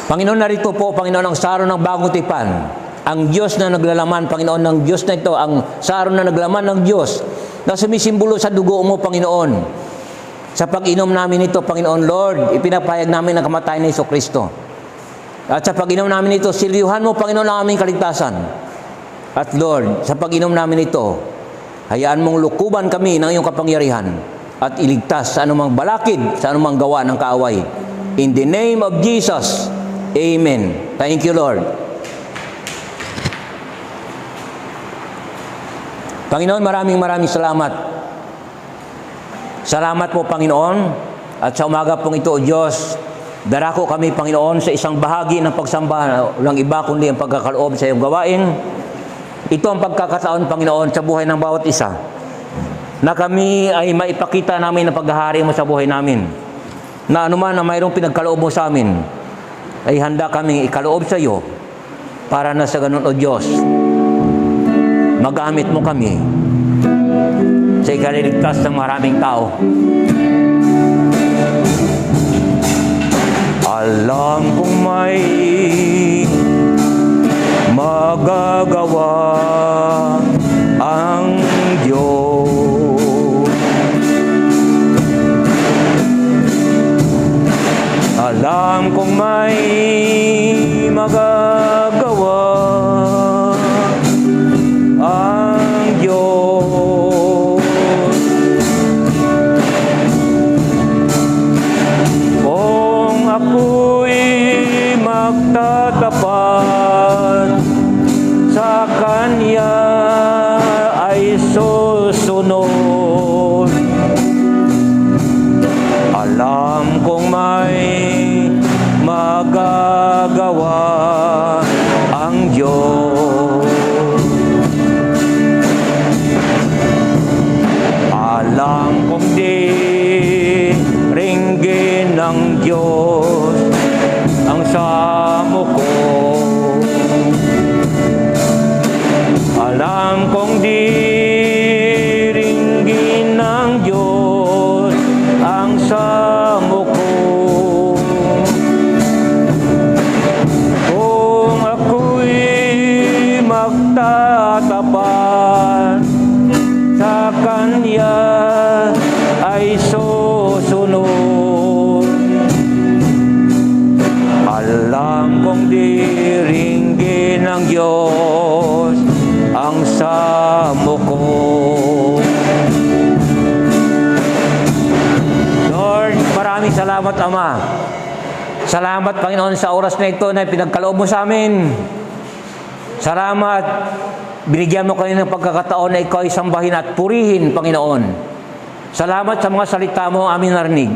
Panginoon, narito po, Panginoon, ang saro ng bagong tipan. Ang Diyos na naglalaman, Panginoon, ng Diyos na ito, ang saro na naglalaman ng Diyos na sumisimbolo sa dugo mo, Panginoon. Sa pag-inom namin ito, Panginoon, Lord, ipinapahayag namin ang kamatayan ni Jesucristo. At sa pag-inom namin ito, silyuhan mo, Panginoon, ang aming kaligtasan. At Lord, sa pag-inom namin ito, hayaan mong lukuban kami ng iyong kapangyarihan at iligtas sa anumang balakid, sa anumang gawa ng kaaway. In the name of Jesus, Amen. Thank you, Lord. Panginoon, maraming salamat. Salamat po, Panginoon. At sa umaga pong ito, O Diyos, darako kami, Panginoon, sa isang bahagi ng pagsamba, walang iba kundi ang pagkakaloob sa iyong gawain. Ito ang pagkakataon, Panginoon, sa buhay ng bawat isa, na kami ay maipakita namin ang paghahari mo sa buhay namin. Na anuman na mayroong pinagkaloob mo sa amin, ay handa kaming ikaloob sa iyo para na sa ganun, O Diyos, magamit mo kami sa ikaliligtas ng maraming tao. Alam kong may magagawa ang Diyos. Alam kong may magagawa ang Diyos. Kung ako'y magtatapat sa Kanya ay susunod. Alam kong may magagawa ang Diyos. Alam kong diringgin ng Diyos ang samo ko. Alam kong diringgin ng Diyos ang samo ko. Kung ako'y magtatapat sa Kanya ay susunod. Alam kong diringgin ng Diyos ang samo ko. Lord, maraming salamat, Ama. Salamat, Panginoon, sa oras na ito na pinagkaloob mo sa amin. Salamat, binigyan mo kayo ng pagkakataon na ikaw ay sambahin at purihin, Panginoon. Salamat sa mga salita mo aming narinig.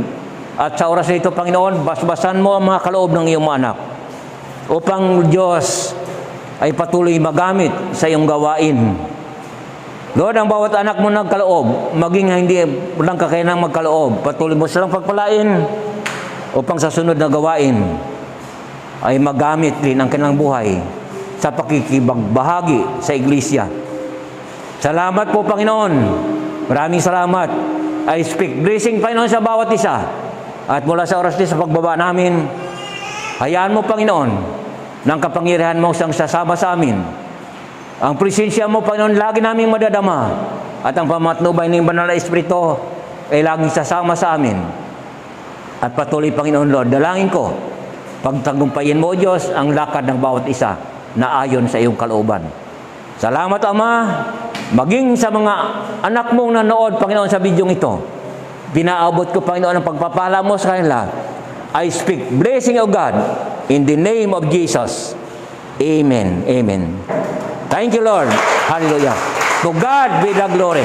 At sa oras na ito, Panginoon, basbasan mo ang mga kaloob ng iyong mga anak upang, Diyos, ay patuloy magamit sa iyong gawain. Lord, ang bawat anak mo nagkaloob, maging hindi lang kakayanang magkaloob, patuloy mo silang pagpalain upang sa sunod na gawain ay magamit din ang kanilang buhay sa pakikibagbahagi sa iglesia. Salamat po, Panginoon. Maraming salamat. I speak blessing, Panginoon, sa bawat isa. At mula sa oras din sa pagbaba namin, hayaan mo, Panginoon, ng kapangyarihan mo siyang sasama sa amin. Ang presensya mo, Panginoon, lagi naming madadama. At ang pamatnubay ng Banal na Espiritu ay laging sasama sa amin. At patuloy, Panginoon Lord, dalangin ko, pagtagumpayin mo, Diyos, ang lakad ng bawat isa na ayon sa iyong kalooban. Salamat, Ama, maging sa mga anak mong nanood, Panginoon, sa bidyong ito. Pinaabot ko, Panginoon, ang pagpapala mo sa kanila. I speak blessing of God in the name of Jesus. Amen. Amen. Thank you, Lord. Hallelujah. To God be the glory.